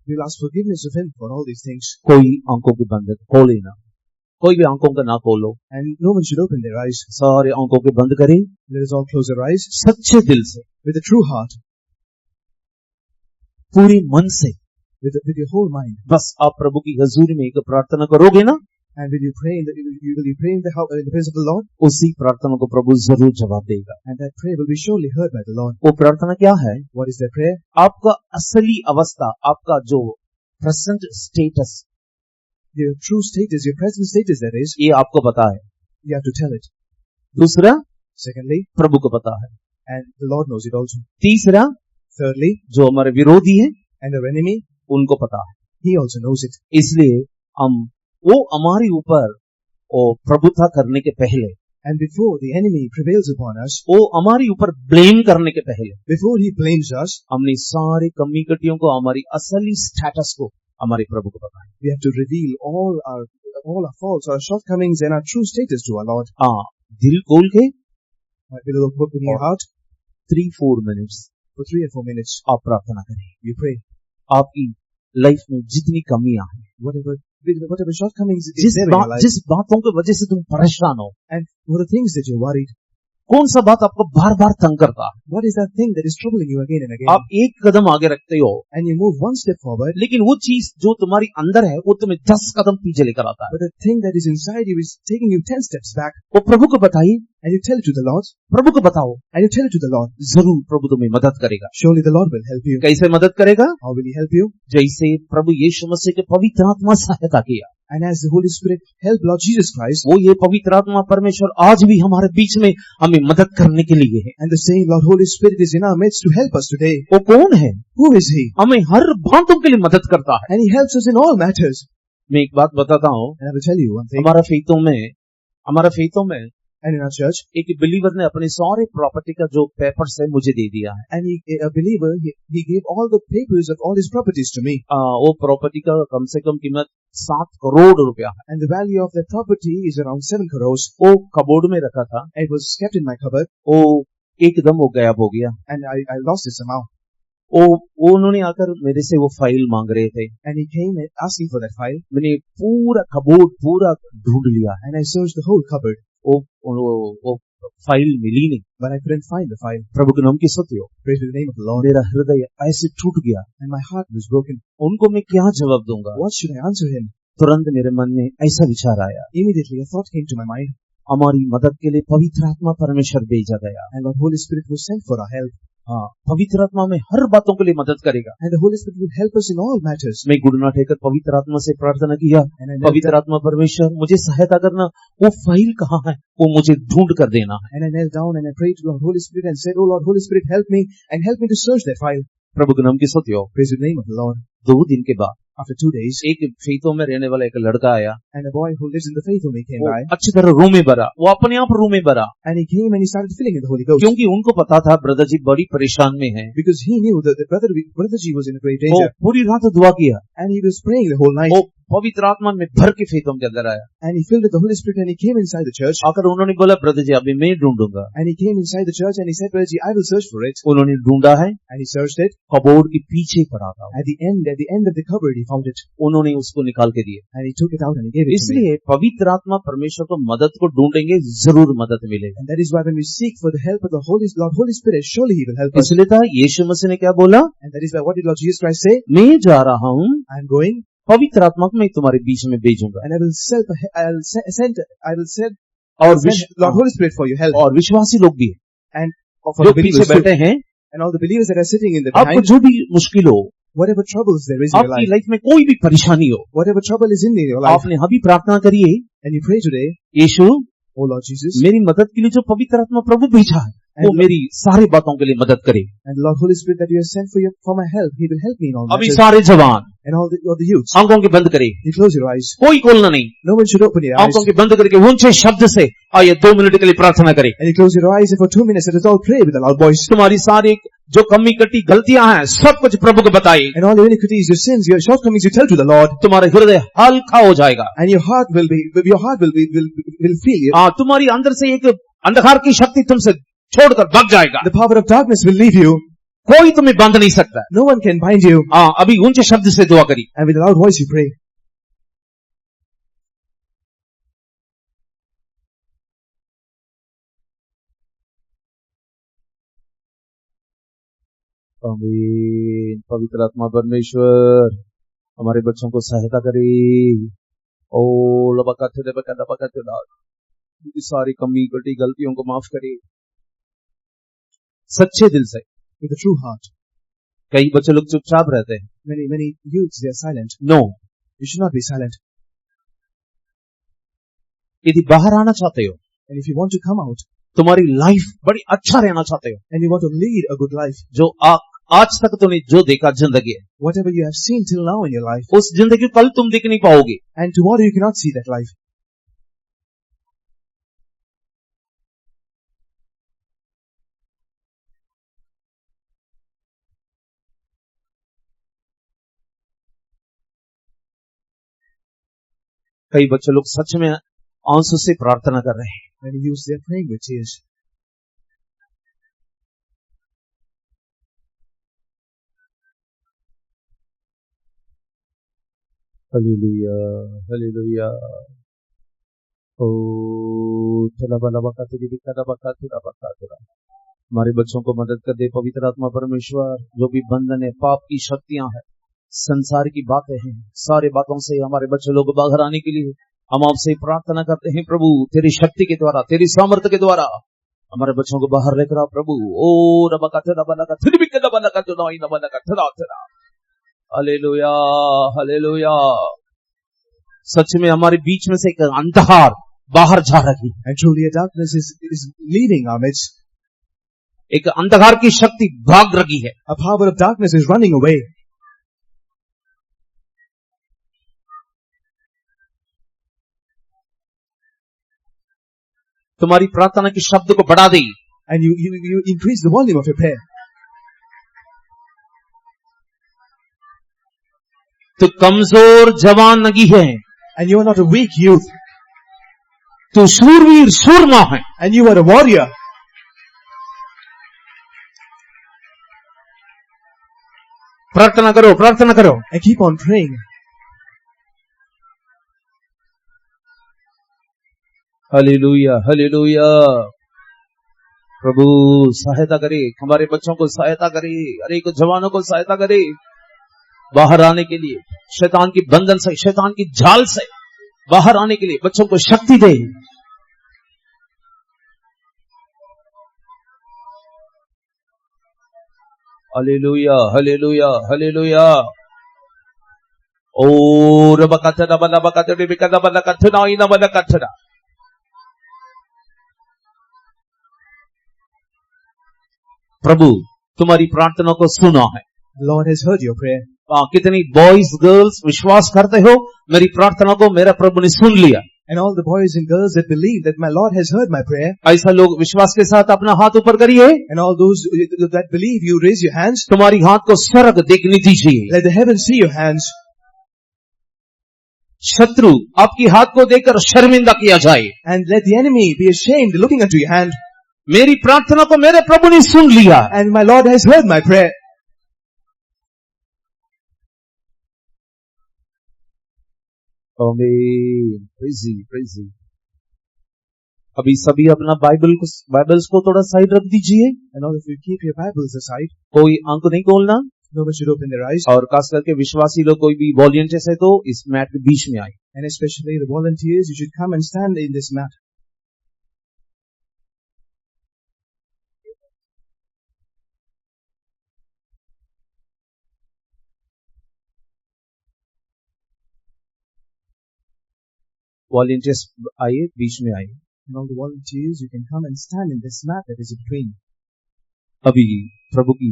we'll ask forgiveness of Him for all these things. कोई आंखों के बंद खोले ना, कोई भी आंखों का ना खोलो, And no one should open their eyes. सारे आंखों के बंद करें, Let us all close our eyes सच्चे दिल से, with a true heart, पूरे मन से। with your whole mind. बस आप प्रभु की हजूरी में एक प्रार्थना करोगे ना, And will you pray in the presence of the Lord? उसी प्रार्थना को प्रभु जरूर जवाब देगा। And that prayer will be surely heard by the Lord. वो प्रार्थना क्या है? What is that prayer? आपका असली अवस्था, आपका जो present status, Your true status, your present status, that is, ये आपको पता है। you have to tell it. दूसरा, Secondly, प्रभु को पता है। and the Lord knows it also. तीसरा, Thirdly, जो हमारे विरोधी है and our enemy, उनको पता है। he also knows it. इसलिए वो हमारे ऊपर वो प्रभुता करने के पहले, And before the enemy prevails upon us, वो हमारे ऊपर ब्लेम करने के पहले, before he blames us, हमने सारी कमी कटियों को, हमारी असली स्टेटस को हमारे प्रभु को बताएं। we have to reveal all our faults, our shortcomings, and our true status to our Lord. हाँ, दिल खोल के With a open your heart 3-4 minutes for 3 or 4 minutes. आप प्रार्थना करें। You pray. आपकी लाइफ में जितनी कमियां हैं, Whatever shortcomings is जिस there in your life, जिस बातों की वजह से तुम परेशान हो, and for the things that you're worried, कौन सा बात आपको बार बार तंग करता है, what is that thing that is troubling you again and again? आप एक कदम आगे रखते हो, And you move one step forward, लेकिन वो चीज जो तुम्हारी अंदर है वो तुम्हें 10 कदम पीछे लेकर आता है। but the thing that is inside you is taking you 10 steps back. वो प्रभु को बताइए, And you tell it to the Lord, प्रभु को बताओ, and you tell it to the Lord. जरूर प्रभु तुम्हें मदद करेगा। Surely the Lord will help you. कैसे मदद करेगा? How will He help you? जैसे प्रभु यीशु मसीह के पवित्र आत्मा सहायता किया, And as the Holy Spirit helped Lord Jesus Christ, वो ये पवित्र आत्मा परमेश्वर आज भी हमारे बीच में हमें मदद करने के लिए है। and the same Lord Holy Spirit is in our midst to help us today. वो कौन है? Who is He? हमें हर बातों के लिए मदद करता है। And He helps us in all matters. मैं एक बात बताता हूँ, And I will tell you one thing. हमारा फेतों में And in our church, एक बिलीवर ने अपने सारे प्रॉपर्टी का जो पेपर्स है मुझे दे दिया है। and a believer, he gave all the papers of all his properties to me. वो प्रॉपर्टी का कम से कम कीमत 7 करोड़ रुपया है। And the value of that property is around 7 crores. वो कबोर्ड में रखा था, It was kept in my cupboard, वो एकदम वो गायब हो गया। and I lost it somehow. वो उन्होंने आकर मेरे से वो फाइल मांग रहे थे। And he came and asking for that file, मैंने पूरा कबोर्ड पूरा ढूंढ लिया है, and I searched the whole cupboard, वो फाइल मिली नहीं। but I couldn't find the file. प्रभु के नाम की स्तुति हो। Praise be the name of the Lord. मेरा हृदय ऐसे टूट गया, And my heart was broken. उनको मैं क्या जवाब दूंगा? What should I answer him? तुरंत मेरे मन में ऐसा विचार आया, Immediately a thought came to my mind, हमारी मदद के लिए पवित्र आत्मा परमेश्वर भेजा गया। and Lord Holy Spirit was sent for our help. हाँ, पवित्र आत्मा में हर बातों के लिए मदद करेगा। And the Holy Spirit will help us in all matters. मैं घुटना टेकर पवित्र आत्मा से प्रार्थना किया, And I knelt पवित्र down, आत्मा परमेश्वर मुझे सहायता करना, वो फाइल कहाँ है वो मुझे ढूंढ कर देना है। and I knelt down and I prayed to Lord Holy Spirit and said, Oh Lord Holy Spirit, help me and help me to search that file. प्रभु के नाम की स्तुति हो। Praise the name of the Lord. 2 दिन के बाद After 2 days, एक फेतों में रहने वाला एक लड़का आया, and a boy who lives in the faith home came वो by, अच्छी तरह रूम में भरा, वो अपने आप रूम में भरा, and he came and he started filling in the Holy Ghost. क्योंकि उनको पता था ब्रदर जी बड़ी परेशान में है। Because he knew that the brother G was in a great वो danger. पूरी रात दुआ किया, And he was praying the whole night. वो पवित्र आत्मा में भर के फेतों के अंदर आया। And he filled with the Holy Spirit and he came inside the church. आकर उन्होंने बोला ब्रदर जी अभी मैं ढूंढूंगा। And he came inside the church and he said, Brother G, I will search for it. उन्होंने ढूंढा है, And he searched it. Cupboard के पीछे पड़ा था, At the end of the cupboard, he found it. उन्होंने उसको निकाल के दिए। And he took it out and he gave it to me. इसलिए पवित्र आत्मा परमेश्वर को मदद को ढूंढेंगे, जरूर मदद मिलेगी। And that is why when we seek for the help of the Holy Spirit, surely he will help us. इसलिए था यीशु मसीह ने क्या बोला, And that is why what did Lord Jesus Christ say? मैं जा रहा हूँ, I am going पवित्र आत्मा को मैं तुम्हारे बीच में भेजूंगा। and I will send और Lord Holy Spirit for your help. और विश्वासी लोग भी हैं, And for जो the पीछे believers too. बैठे हैं, And all the believers that are sitting in the आपको behind, जो भी मुश्किल हो, whatever troubles there is in your आपकी life, लाइफ में कोई भी परेशानी हो, whatever trouble is in your life, आपने अभी प्रार्थना करिए, and you pray today, Yeshu O Lord Jesus, मेरी मदद के लिए जो पवित्र आत्मा प्रभु भेजा है वो मेरी सारी बातों के लिए मदद करे। and Lord Holy Spirit that you have sent for my help, He will help me in all अभी matters. सारे जवान And all the youths, आंखों के बंद करे, you close your eyes. कोई खोलना नहीं, No one should open your eyes. आंखों के बंद करके ऊंचे शब्द से आइए 2 मिनट के लिए प्रार्थना करें। And you close your eyes and for 2 minutes let us all pray with a loud voice. तुम्हारी सारी जो कमी कटी गलतियां हैं सब कुछ प्रभु को बताइए, And all your iniquities, your sins, your shortcomings you tell to the Lord. तुम्हारा हृदय हल्का हो जाएगा। And your heart will feel it. हाँ, तुम्हारी अंदर से एक अंधकार की शक्ति तुमसे छोड़कर भाग जाएगा। The power of darkness will leave you. कोई तुम्हें बांध नहीं सकता। No one can bind you. हाँ, अभी ऊंचे शब्द से दुआ करिए। And with a loud voice you pray. आमीन। पवित्र आत्मा परमेश्वर हमारे बच्चों को सहायता करे। ओ उनकी सारी कमी कटी गलतियों को माफ करे सच्चे दिल से। With a true heart. कई बच्चे लोग चुपचाप रहते हैं। Many youths, they are silent. No, You should not be silent. यदि बाहर आना चाहते हो, And if you want to come out, तुम्हारी लाइफ बड़ी अच्छा रहना चाहते हो, and you want to lead a good life, जो आज तक तुमने जो देखा जिंदगी है, whatever you have seen till now in your life, उस जिंदगी को कल तुम देख नहीं पाओगे। and tomorrow you cannot see that life. कई बच्चे लोग सच में आंसू से प्रार्थना कर रहे हैं। Many youths, they are praying with tears. Hallelujah, hallelujah. ओ हमारे बच्चों को मदद कर दे पवित्र आत्मा परमेश्वर। जो भी बंधन है, पाप की शक्तियां हैं, संसार की बातें हैं, सारे बातों से हमारे बच्चे लोग बाहर आने के लिए हम आपसे प्रार्थना करते हैं प्रभु। तेरी शक्ति के द्वारा, तेरी सामर्थ्य के द्वारा हमारे बच्चों को बाहर लेकर आओ प्रभु। ओ हालेलुया, हालेलुया। सच में हमारे बीच में से एक अंधकार बाहर जा रही है। And truly a darkness is leaving our midst. एक अंधकार की शक्ति भाग रही है। A power of darkness is running away. तुम्हारी प्रार्थना के शब्द को बढ़ा दी। And you increase the volume of your prayer. तो कमजोर जवान नहीं है, And you are not a weak youth. तो शूरवीर सूरमा है। And you are a warrior. प्रार्थना करो, प्रार्थना करो। And keep on praying. Hallelujah, hallelujah. प्रभु सहायता करे, हमारे बच्चों को सहायता करे, हर एक जवानों को सहायता करे बाहर आने के लिए, शैतान की बंधन से, शैतान की जाल से बाहर आने के लिए बच्चों को शक्ति दे। Hallelujah, hallelujah, hallelujah. ओ रबकतरा बलबकतरा बिकदा बलकतरा इना बलकतरा। प्रभु तुम्हारी प्रार्थना को सुना है। The Lord has heard your prayer. कितनी बॉयज गर्ल्स विश्वास करते हो मेरी प्रार्थना को मेरा प्रभु ने सुन लिया। And all the boys and girls that believe that my Lord has heard my prayer. ऐसा लोग विश्वास के साथ अपना हाथ ऊपर करिए। And all those that believe, you raise your hands. तुम्हारी हाथ को स्वर्ग देखने दीजिए। Let the heavens see your hands. शत्रु आपकी हाथ को देखकर शर्मिंदा किया जाए। And let the enemy be ashamed looking unto your hand. मेरी प्रार्थना को मेरे प्रभु ने सुन लिया। And my Lord has heard my prayer. आमीन। प्रेज़ ही, प्रेज़ ही। अभी सभी अपना बाइबल्स को थोड़ा साइड रख दीजिए। And all of you keep your Bibles aside. कोई आंख नहीं खोलना। No one should open their eyes. और खास करके विश्वासी लोग कोई भी वॉलंटियर्स है तो इस मैट के बीच में आए। And especially the volunteers, you should come and stand in this mat. Volunteers आइए, बीच में आइए। and all the volunteers, you can come and stand in this mat that is in between. अभी प्रभु की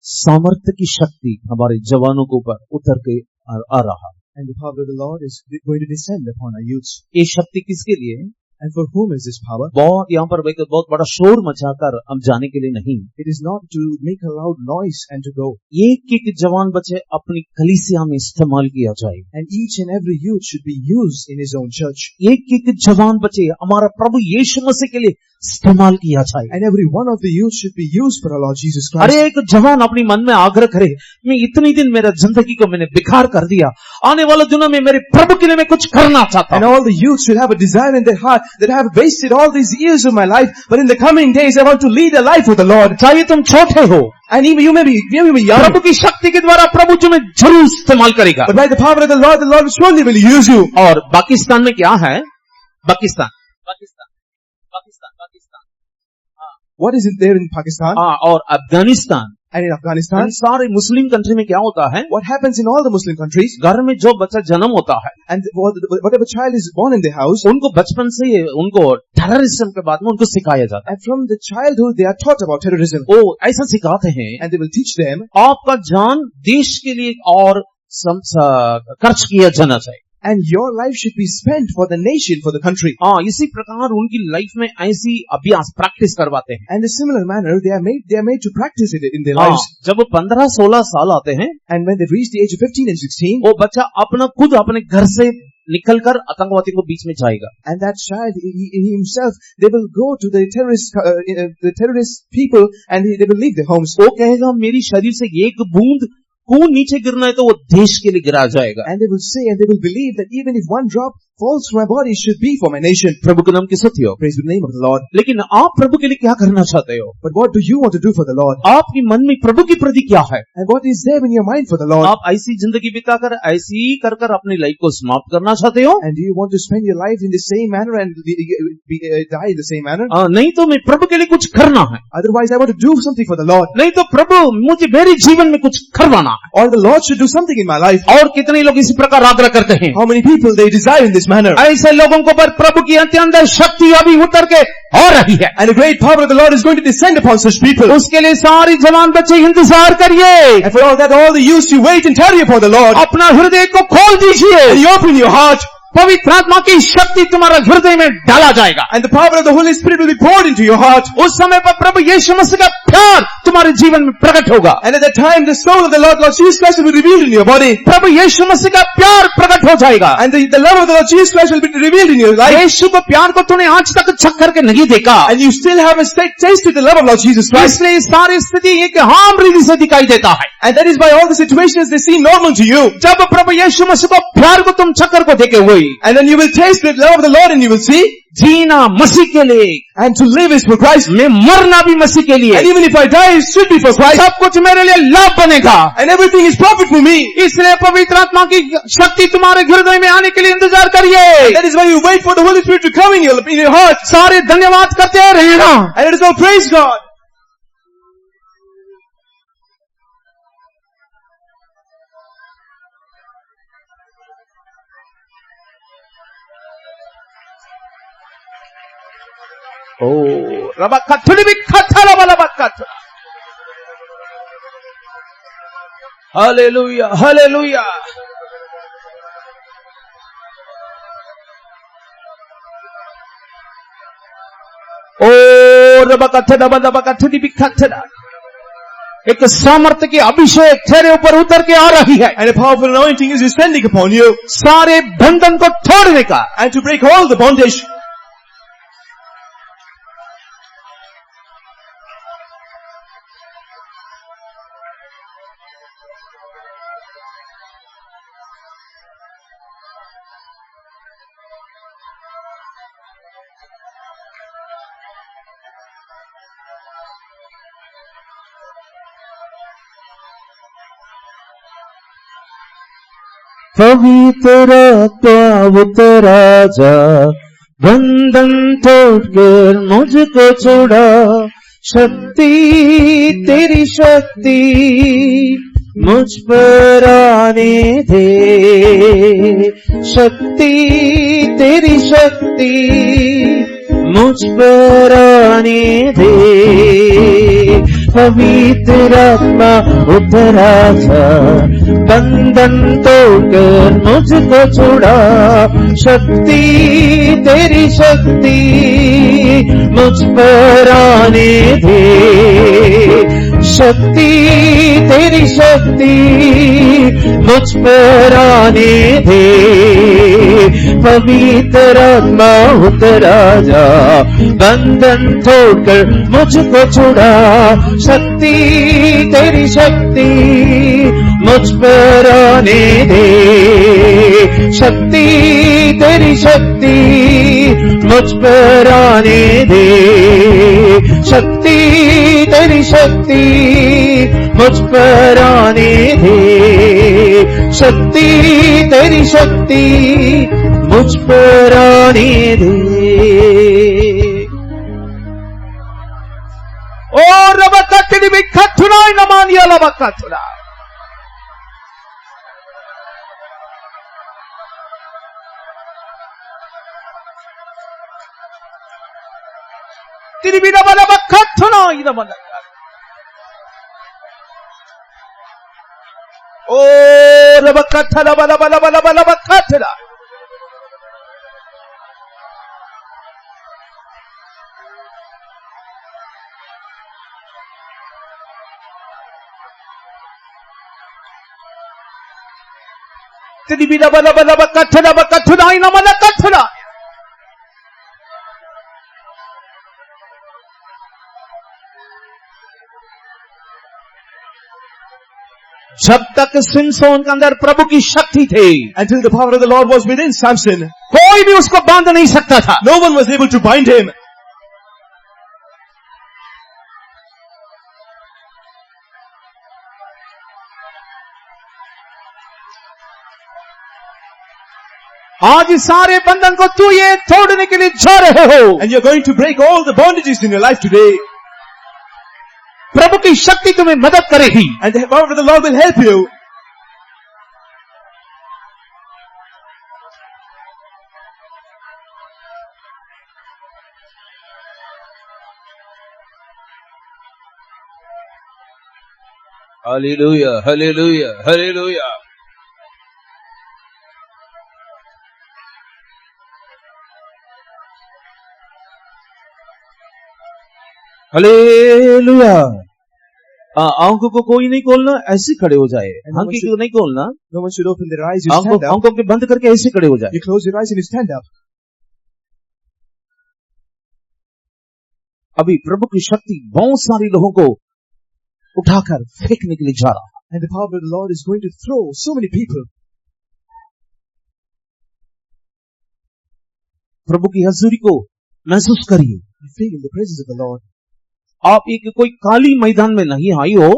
सामर्थ्य की शक्ति हमारे जवानों के ऊपर उतर के आ रहा है। And the power of the Lord is going to descend upon our youths. ये शक्ति किसके लिए है? And for whom is this power? बहुत यहाँ पर बहुत बड़ा शोर मचाकर हम जाने के लिए नहीं, It is not to make a loud noise and to go. एक एक जवान बच्चे अपनी कलीसिया में इस्तेमाल किया जाए। And each and every youth should be used in his own church. एक एक जवान बच्चे हमारा प्रभु यीशु मसीह के लिए इस्तेमाल किया जाए। And every one of the youth should be used for our Lord Jesus Christ. अरे एक जवान अपनी मन में आग्रह करे, मैं इतनी दिन मेरा जिंदगी को मैंने बेकार कर दिया, आने वाले दिनों में मेरे प्रभु के लिए मैं कुछ करना चाहता And हूँ। all the youth should have a desire in their heart that I have wasted all these years of my life, but in the coming days I want to lead a life with the Lord. चाहे तुम छोटे हो, And even you may be young, प्रभु की शक्ति के द्वारा प्रभु तुम्हें जरूर इस्तेमाल करेगा। but by the power of the Lord surely will use you. और पाकिस्तान में क्या है? Pakistan Pakistan Pakistan Pakistan What is it there in Pakistan हाँ, और अफगानिस्तान, and in Afghanistan? सारे मुस्लिम कंट्री में क्या होता है? What happens in all the Muslim countries? घर में जो बच्चा जन्म होता है, And whatever child is born in their house, उनको बचपन से उनको टेररिज्म के बाद में उनको सिखाया जाता है। and from the childhood they are taught about terrorism. वो ऐसा सिखाते हैं, And they will teach them, आपका जान देश के लिए और खर्च किया जाना चाहिए। and your life should be spent for the nation, for the country. हाँ, इसी प्रकार उनकी लाइफ में ऐसी अभ्यास प्रैक्टिस करवाते हैं। And in a similar manner, they are made to practice it in their हाँ, lives. जब 15-16 साल आते हैं, And when they reach the age of 15 and 16, वो बच्चा खुद अपने घर से निकलकर आतंकवादी को बीच में जाएगा। and that child, he himself, they will go to the terrorist people, and they will leave their homes. वो कहेगा मेरी शरीर से एक बूंद खून नीचे गिरना है तो वो देश के लिए गिरा जाएगा। And they will say, and they will believe that even if one drop falls from my body, it should be for my nation. प्रभु के नाम की स्तुति हो। Praise the name of the Lord. लेकिन आप प्रभु के लिए क्या करना चाहते हो? But what do you want to do for the Lord? आपके मन में प्रभु के प्रति क्या है? And what is there in your mind for the Lord? आप ऐसी जिंदगी बिताकर ऐसी ही कर अपनी लाइफ को समाप्त करना चाहते हो? And do you want to spend your life in the same manner and die in the same manner? नहीं तो मैं प्रभु के लिए कुछ करना है, Otherwise, I want to do something for the Lord. नहीं तो प्रभु मुझे मेरे जीवन में कुछ करवाना है। Or the Lord should do something in my life. और कितने लोग इसी प्रकार आग्रह करते हैं? How many people they desire in this manner? ऐसे लोगों को पर प्रभु की अत्यंत शक्ति अभी उतर के हो रही है। And the great power of the Lord is going to descend upon such people. उसके लिए सारी जवान बच्चे इंतजार करिए। And for all that, all the youths, you wait and tarry upon the Lord. अपना हृदय को खोल दीजिए, And you open your heart. पवित्र आत्मा की शक्ति तुम्हारा हृदय में डाला जाएगा। And the power of the Holy Spirit will be poured into your heart. उस समय पर प्रभु यीशु मसीह का प्यार तुम्हारे जीवन में प्रकट होगा। And at that time, the soul of the Lord Jesus Christ will be revealed in your body. प्रभु यीशु मसीह का प्यार प्रकट हो जाएगा। And the love of the Lord Jesus Christ will be revealed in your life. यीशु को प्यार को तूने आज तक चख करके नहीं देखा, And you still haven't tasted the love of Lord Jesus Christ. इसलिए सारी स्थिति एक आम रीति से दिखाई देता है। And that is why all the situations, they seem normal to you. जब प्रभु यीशु मसीह को प्यार को तुम चक्कर को देखे हुए, And then you will taste the love of the Lord and you will see. जीना मसीह के लिए, And to live is for Christ. मैं मरना भी मसीह के लिए, And even if I die, it should be for Christ. सब कुछ मेरे लिए लाभ बनेगा। And everything is profit for me. इसलिए पवित्र आत्मा की शक्ति तुम्हारे हृदय में आने के लिए इंतजार करिए। That is why you wait for the Holy Spirit to come in your heart. सारे धन्यवाद करते रहना। And it is all praise God. ओ रबा कथुली भी कथा रबा कथा। Hallelujah hallelujah. ओ रबा कथा रबा कथुली भी कथा। एक सामर्थ्य की अभिषेक तेरे ऊपर उतर के आ रही है। And a powerful anointing is descending upon you. सारे बंधन को तोड़ने का, And to break all the bondage. पवित्र आत्मा उतरा जा, बंधन तोड़कर मुझको छोड़ा, शक्ति तेरी शक्ति मुझ पर आने दे, शक्ति तेरी शक्ति मुझ पर आने दे, पवित्र आत्मा उतर आजा, बंधन तोड़कर मुझको छुड़ा, शक्ति तेरी शक्ति मुझ पर आने दे, शक्ति तेरी शक्ति मुझ पर आने दे, पवित्र आत्मा उतर आजा, बंधन तोड़कर मुझको छुड़ा, शक्ति तेरी शक्ति मुझ पर आने दे, शक्ति तेरी शक्ति मुझ पर आने दे, शक्ति तेरी शक्ति मुझ पर आने दे, शक्ति तेरी शक्ति मुझ पर आने दे। ओ रबकत्तिनि बिखत्तुनाय नमानिया लबकत्तुना। तिरिबिना बला बखत्तुनाय नमना। ओ रबकत्तला बला बला बला बला बखत्तला। तिरिबिना बला बला बखत्तला बखत्तुनाय नमना कत्तला। जब तक सिमसोन के अंदर प्रभु की शक्ति थी, Until the power of the Lord was within Samson, कोई भी उसको बांध नहीं सकता था। no one was able to bind him. आज इस सारे बंधन को तू ये तोड़ने के लिए जा रहे हो, And you're going to break all the bondages in your life today. प्रभु की शक्ति तुम्हें मदद करेगी। And the power of the Lord will help you. Hallelujah, hallelujah, hallelujah. Hallelujah. आंखों को कोई नहीं खोलना, ऐसे खड़े हो जाए। आंखें को नहीं खोलना, No one should open their eyes. You stand up. आंखों के बंद करके ऐसे खड़े हो जाए। You close your eyes and you stand up. अभी प्रभु की शक्ति बहुत सारे लोगों को उठाकर फेंकने के लिए जा रहा है। And the power of the Lord is going to throw so many people. प्रभु की हजूरी को महसूस करिए। You feel in the presence of the Lord. आप एक कोई काली मैदान में नहीं आई हो,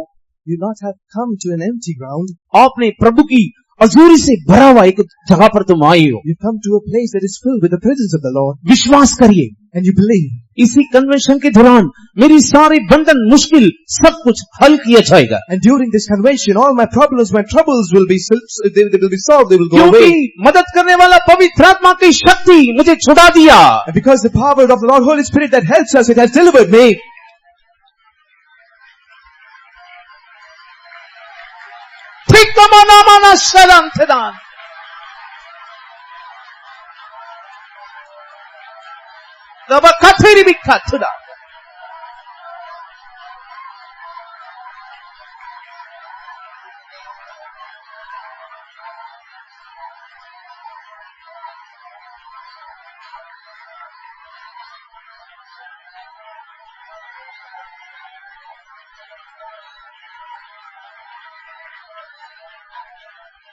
You not have come to an empty ground. आपने प्रभु की हजूरी से भरा हुआ एक जगह पर तुम आई हो। You come to a place that is filled with the presence of the Lord. विश्वास करिए, And you believe. इसी कन्वेंशन के दौरान मेरी सारे बंधन मुश्किल सब कुछ हल किया जाएगा। And during this convention, all my problems, my troubles will be they will be solved. They will go क्योंकि away. मदद करने वाला पवित्र आत्मा की शक्ति मुझे छुड़ा दिया। And because the power of the Lord Holy Spirit that helps us, it has delivered me.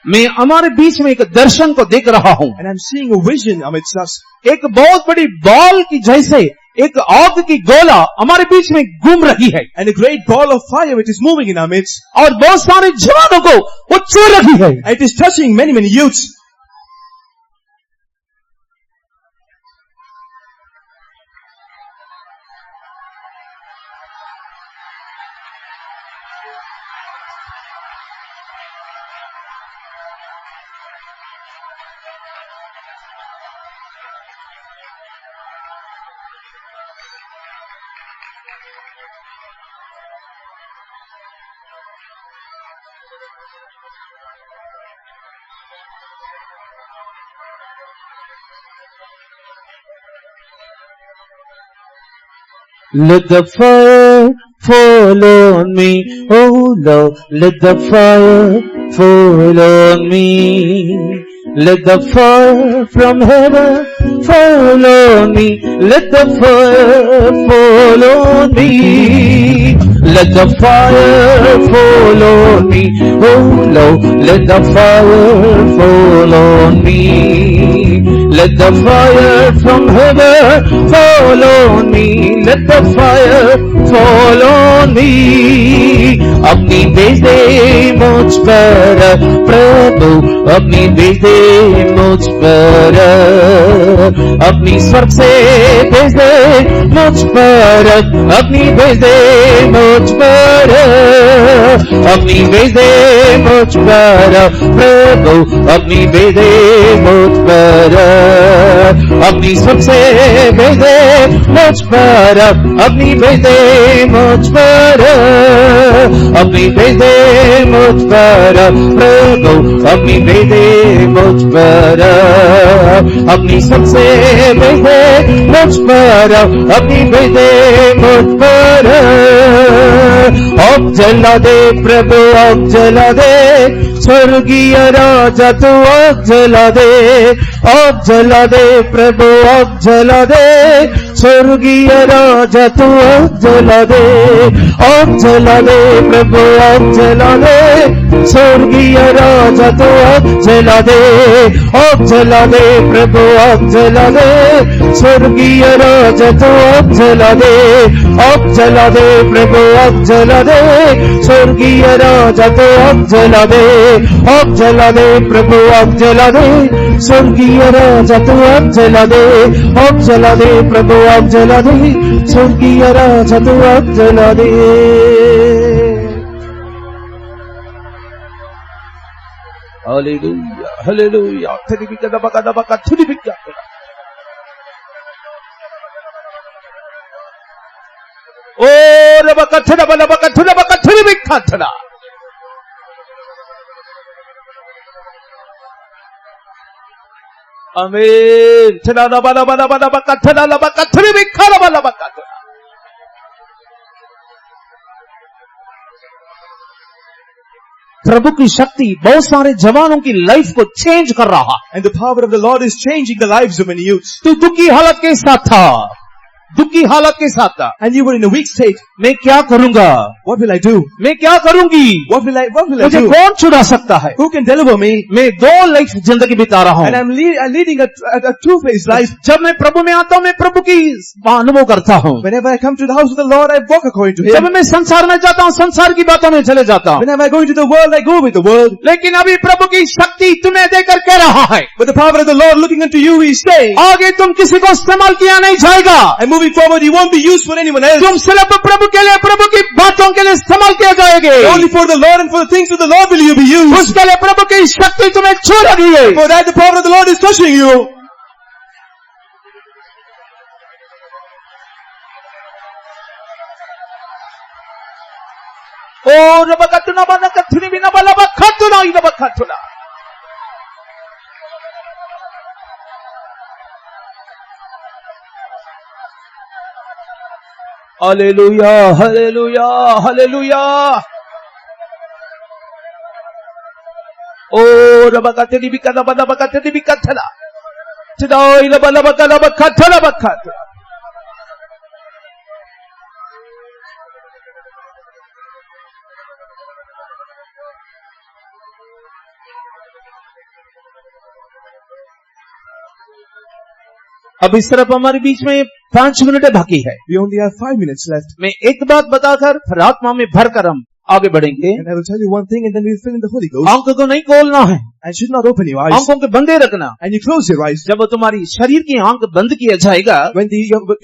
मैं हमारे बीच में एक दर्शन को देख रहा हूं। And I'm seeing a vision amidst us. एक बहुत बड़ी बॉल की जैसे एक आग की गोला हमारे बीच में घूम रही है And a great ball of fire, it is moving in our midst. और बहुत सारे जवानों को वो छू रही है। And it is touching many, many youths. Let the fire fall on me, oh Lord, let the fire fall on me. Let the fire from heaven fall on me, let the fire fall on me. Let the fire fall on me, oh Lord, let the fire fall on me. Let the fire from heaven fall on me, let the fire fall on me. अपनी भेज दे मुझ पर प्रभु, अपनी भेज दे मुझ पर, अपनी स्वर्ग से भेज दे मुझ पर, अपनी भेज दे मुझ पर, अपनी भेज दे मुझ पर प्रभु, अपनी भेज दे मुझ पर, अपनी स्वर्ग से भेज दे मुझ पर, अपनी भेज दे मुझ पर, अपनी भेज दे मुझ पर प्रभु, अपनी भेज दे मुझ पर, अपनी सबसे भेज दे मुझ पर, अपनी भेज दे मुझ पर। आग जला दे प्रभु, आग जला दे स्वर्गीय राजा, तू आग जला दे, आग जला दे प्रभु, आग जला दे स्वर्गीय राजा, तू आग जला दे, आग जला दे प्रभु, आग जला दे स्वर्गीय राजा, तू आग जला दे, आग जला दे प्रभु, आग जला दे स्वर्गीय राजा, तू आग जला दे, आग जला दे प्रभु, आग जला दे स्वर्गीय राजा, तू आग जला दे, आग जला दे प्रभु, आग जला दे स्वर्गीय राजा, तू आग जला दे, आग जला दे प्रभु, आग जला दे स्वर्गीय राजा, तू आग जला दे। Hallelujah, hallelujah. Thiribika dabaka dabaka thiribika. Oh, dabaka thirabaka thirabaka thiribika thara. Amen. Thara dabala bala bala baka thara dabaka thiribika dabala baka. प्रभु की शक्ति बहुत सारे जवानों की लाइफ को चेंज कर रहा है। And the power of the Lord is changing the lives of many youths. तू दुखी हालत के साथ था, दुखी हालत के साथ था, And you were in a weak state. मैं क्या करूंगा, What will I do? मैं क्या करूंगी, What will I मुझे do? कौन छुड़ा सकता है। Who can deliver me? मैं दो लाइफ जिंदगी बिता रहा And हूँ। I'm leading a two-faced life. जब मैं प्रभु में आता हूँ, मैं प्रभु की अनुभव करता हूँ। Whenever I come to the house of the Lord, I walk according to जब Him. मैं संसार में जाता हूँ, संसार की बातों में चले जाता हूँ। Whenever I go into the world, I go with the world. लेकिन अभी प्रभु की शक्ति तुम्हें देकर कह रहा है, But the power of the Lord looking unto you, He is saying, आगे तुम किसी को इस्तेमाल किया नहीं जाएगा। and moving forward, you won't be used for anyone else. तुम सिर्फ प्रभु के लिए, प्रभु की बातों के लिए इस्तेमाल किए जाएंगे। Only for the Lord and for the things of the Lord will you be used. उसके लिए प्रभु की शक्ति तुम्हें छू रही है। For that the power of the Lord is touching you. ओ रबकतुना बनकतुनी बिना बलबकतुना इदबकतुना। Hallelujah, hallelujah, hallelujah. Oh, dabaka thiribika dabaka thiribika thara. Today labaka labaka thara baka. अब इस तरफ हमारे बीच में 5 मिनट बाकी है। We only have 5 minutes left. मैं एक बात बताकर फिर आत्मा में भरकर हम आगे बढ़ेंगे। And I will tell you one thing and then we'll fill in the Holy Ghost. आंखों को नहीं खोलना है, And should not open your eyes. आंखों के बंदे रखना। And you close your eyes. जब तुम्हारी शरीर की आंख बंद किया जाएगा, When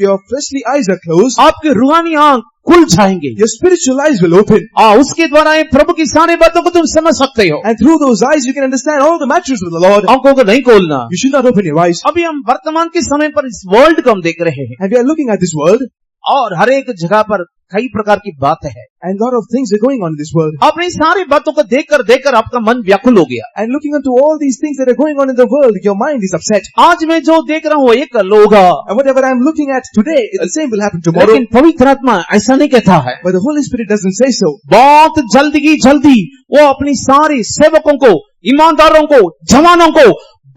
your fleshly eyes are closed, आपके रूहानी आंख खुल जाएंगे। your spiritual eyes will open. उसके द्वारा ये प्रभु की सारी बातों को तुम समझ सकते हो। And through those eyes you can understand all the matters of the Lord. आंखों को नहीं खोलना। You should not open your eyes. अभी हम वर्तमान के समय पर इस वर्ल्ड को हम देख रहे हैं। And we are looking at this world. और हर एक जगह पर कई प्रकार की बातें हैं। And lot of things are going on in this world. अपनी सारी बातों को देखकर आपका मन व्याकुल हो गया। And looking into all these things that are going on in the world, your mind is upset. आज मैं जो देख रहा हूँ एक होगा, And whatever I'm looking at today, the same will happen tomorrow. लेकिन पवित्र आत्मा ऐसा नहीं कहता है। But the Holy Spirit doesn't say so. बहुत जल्दी वो अपनी सारी सेवकों को, ईमानदारों को, जवानों को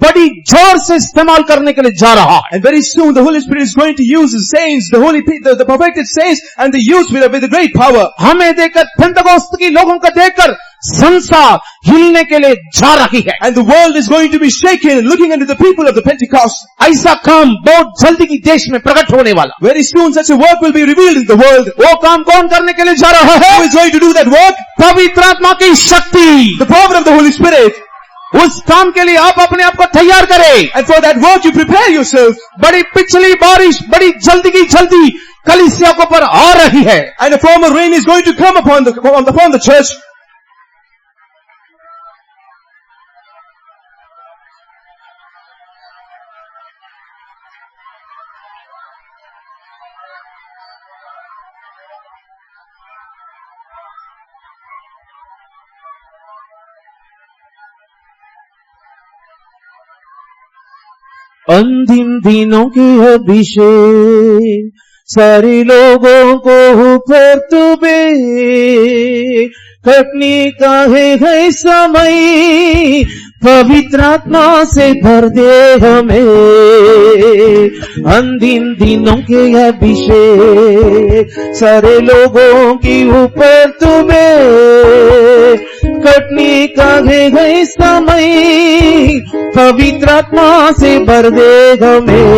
बड़ी जोर से इस्तेमाल करने के लिए जा रहा है। And very soon the Holy Spirit is going to use the saints, the perfected saints, and the youth with great power. हमें देखकर, पेंतकोस्त की लोगों को देखकर संसार हिलने के लिए जा रही है। And the world is going to be shaken, looking into the people of the Pentecost. ऐसा काम बहुत जल्दी की देश में प्रकट होने वाला। Very soon such a work will be revealed in the world. वो काम कौन करने के लिए जा रहा है? Who is going to do that work? पवित्र आत्मा की शक्ति। The power of the Holy Spirit. उस काम के लिए आप अपने आप को तैयार करें। And for that work you prepare yourself. बड़ी पिछली बारिश बड़ी जल्दी कलीसिया को पर आ रही है। And a former rain is going to come upon the church. अंतिम दिनों के अभिषेक सारे लोगों को ऊपर तुबे कटने का है समय, पवित्र आत्मा से भर दे हमें। अंतिम दिनों के अभिषेक सारे लोगों की ऊपर तुबे कटने का है समय, पवित्र आत्मा से भर दे हमें।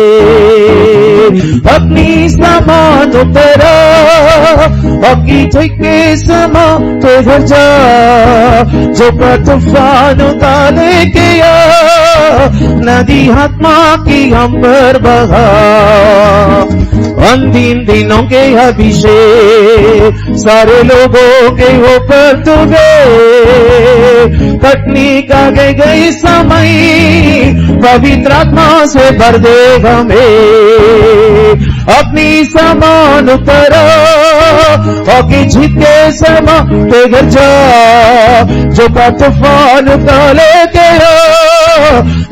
अपनी समान उतरा बाकी ठेके समा तो घर जा, जो का तूफान उतारे गया नदी आत्मा की हम पर बहा। अंतिम दिनों के अभिषेक सारे लोगों के ऊपर तुगे कटनी का गई समय, पवित्र आत्मा से भर दे हमें। अपनी समान उतरो होगी जीते समा तो घर जा, जो का तूफान उतारे गया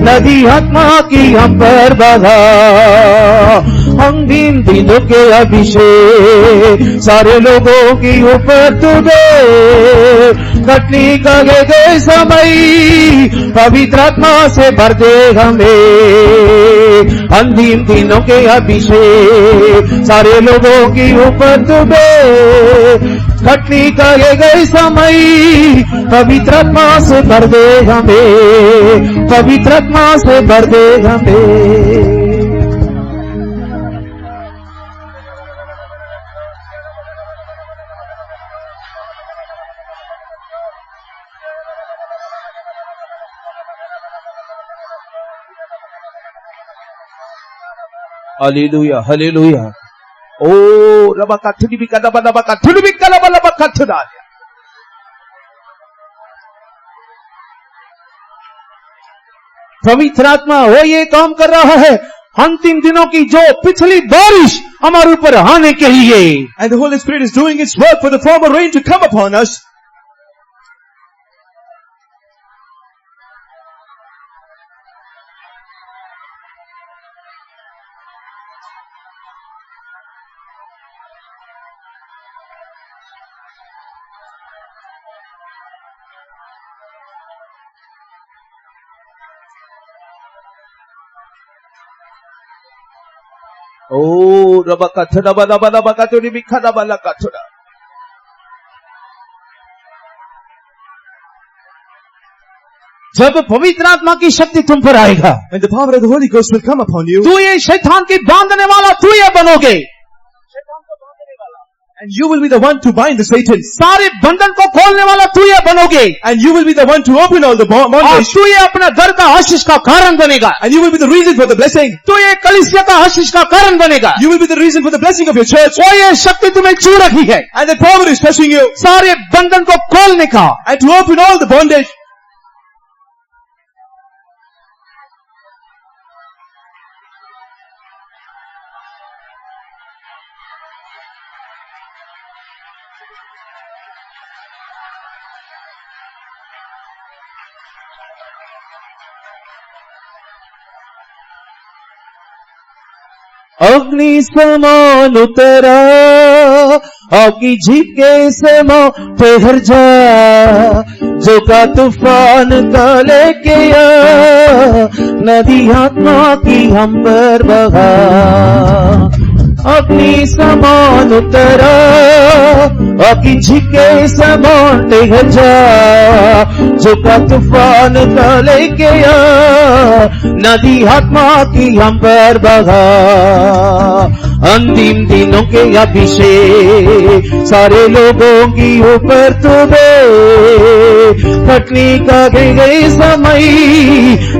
नदी आत्मा की हम पर बहा। अंतिम दिनों के अभिषेक सारे लोगों की ऊपर तुगे कटनी का गए समय, पवित्र आत्मा से भर दे हमें। अंतिम दिनों के अभिषेक सारे लोगों की ऊपर तुगे कटनी का गए समय, पवित्र आत्मा से भर दे हमें। पवित्र आत्मा से भर दे हमें। Hallelujah hallelujah. ओ रबका ठुडिबिका दबका ठुडिबिका लबका ठुडा। पवित्र आत्मा वो ये काम कर रहा है अंतिम दिनों की जो पिछली बारिश हमारे ऊपर आने के लिए। And the Holy Spirit is doing its work for the former rain to come upon us. ओ रबका ठुडा ठुडिबिका दबका ठुडा। जब पवित्र आत्मा की शक्ति तुम पर आएगा, When the power of the Holy Ghost will come upon you, तू ये शैतान की बांधने वाला तू ये बनोगे। and you will be the one to bind the Satan, सारे बंधन को खोलने वाला तू ये बनोगे। and you will be the one to open all the और bondage, तू ये अपना घर का आशीष का कारण बनेगा। and you will be the reason for the blessing. तू ये कलीसिया का आशीष का कारण बनेगा। You will be the reason for the blessing of your church, वो ये शक्ति तुम्हें छू रही है and the power is touching you, सारे बंधन को खोलने का। and to open all the bondage. अग्नि समान उतरा, आगी झिके समान ठहर जा, जो का तूफान का लेके आ, नदी आत्मा की हम पर बहा। अग्नि समान उतरा, आगी झिके समान ठहर जा, जो का तूफान का लेके आ, नदी आत्मा की हम पर बहा। अंतिम दिनों के अभिषेक सारे लोगों की ऊपर तुम्हें फटनी का गई समय,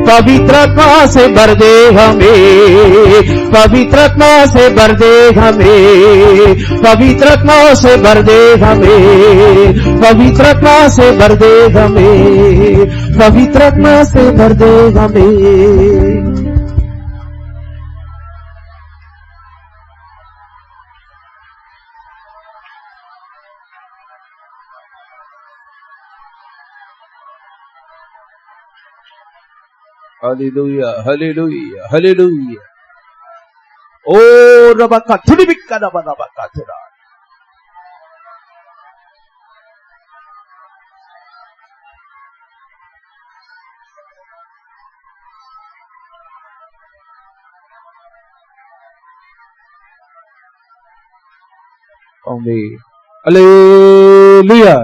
पवित्र आत्मा से भर दे हमें, पवित्र आत्मा से भर दे हमें, पवित्र आत्मा से भर दे हमें, पवित्र आत्मा से भर दे हमें, पवित्र आत्मा से भर दे हमें। Hallelujah, hallelujah, hallelujah. Oh, Rabaka, Tudibika, Rabaka, Tura. Amen. Hallelujah.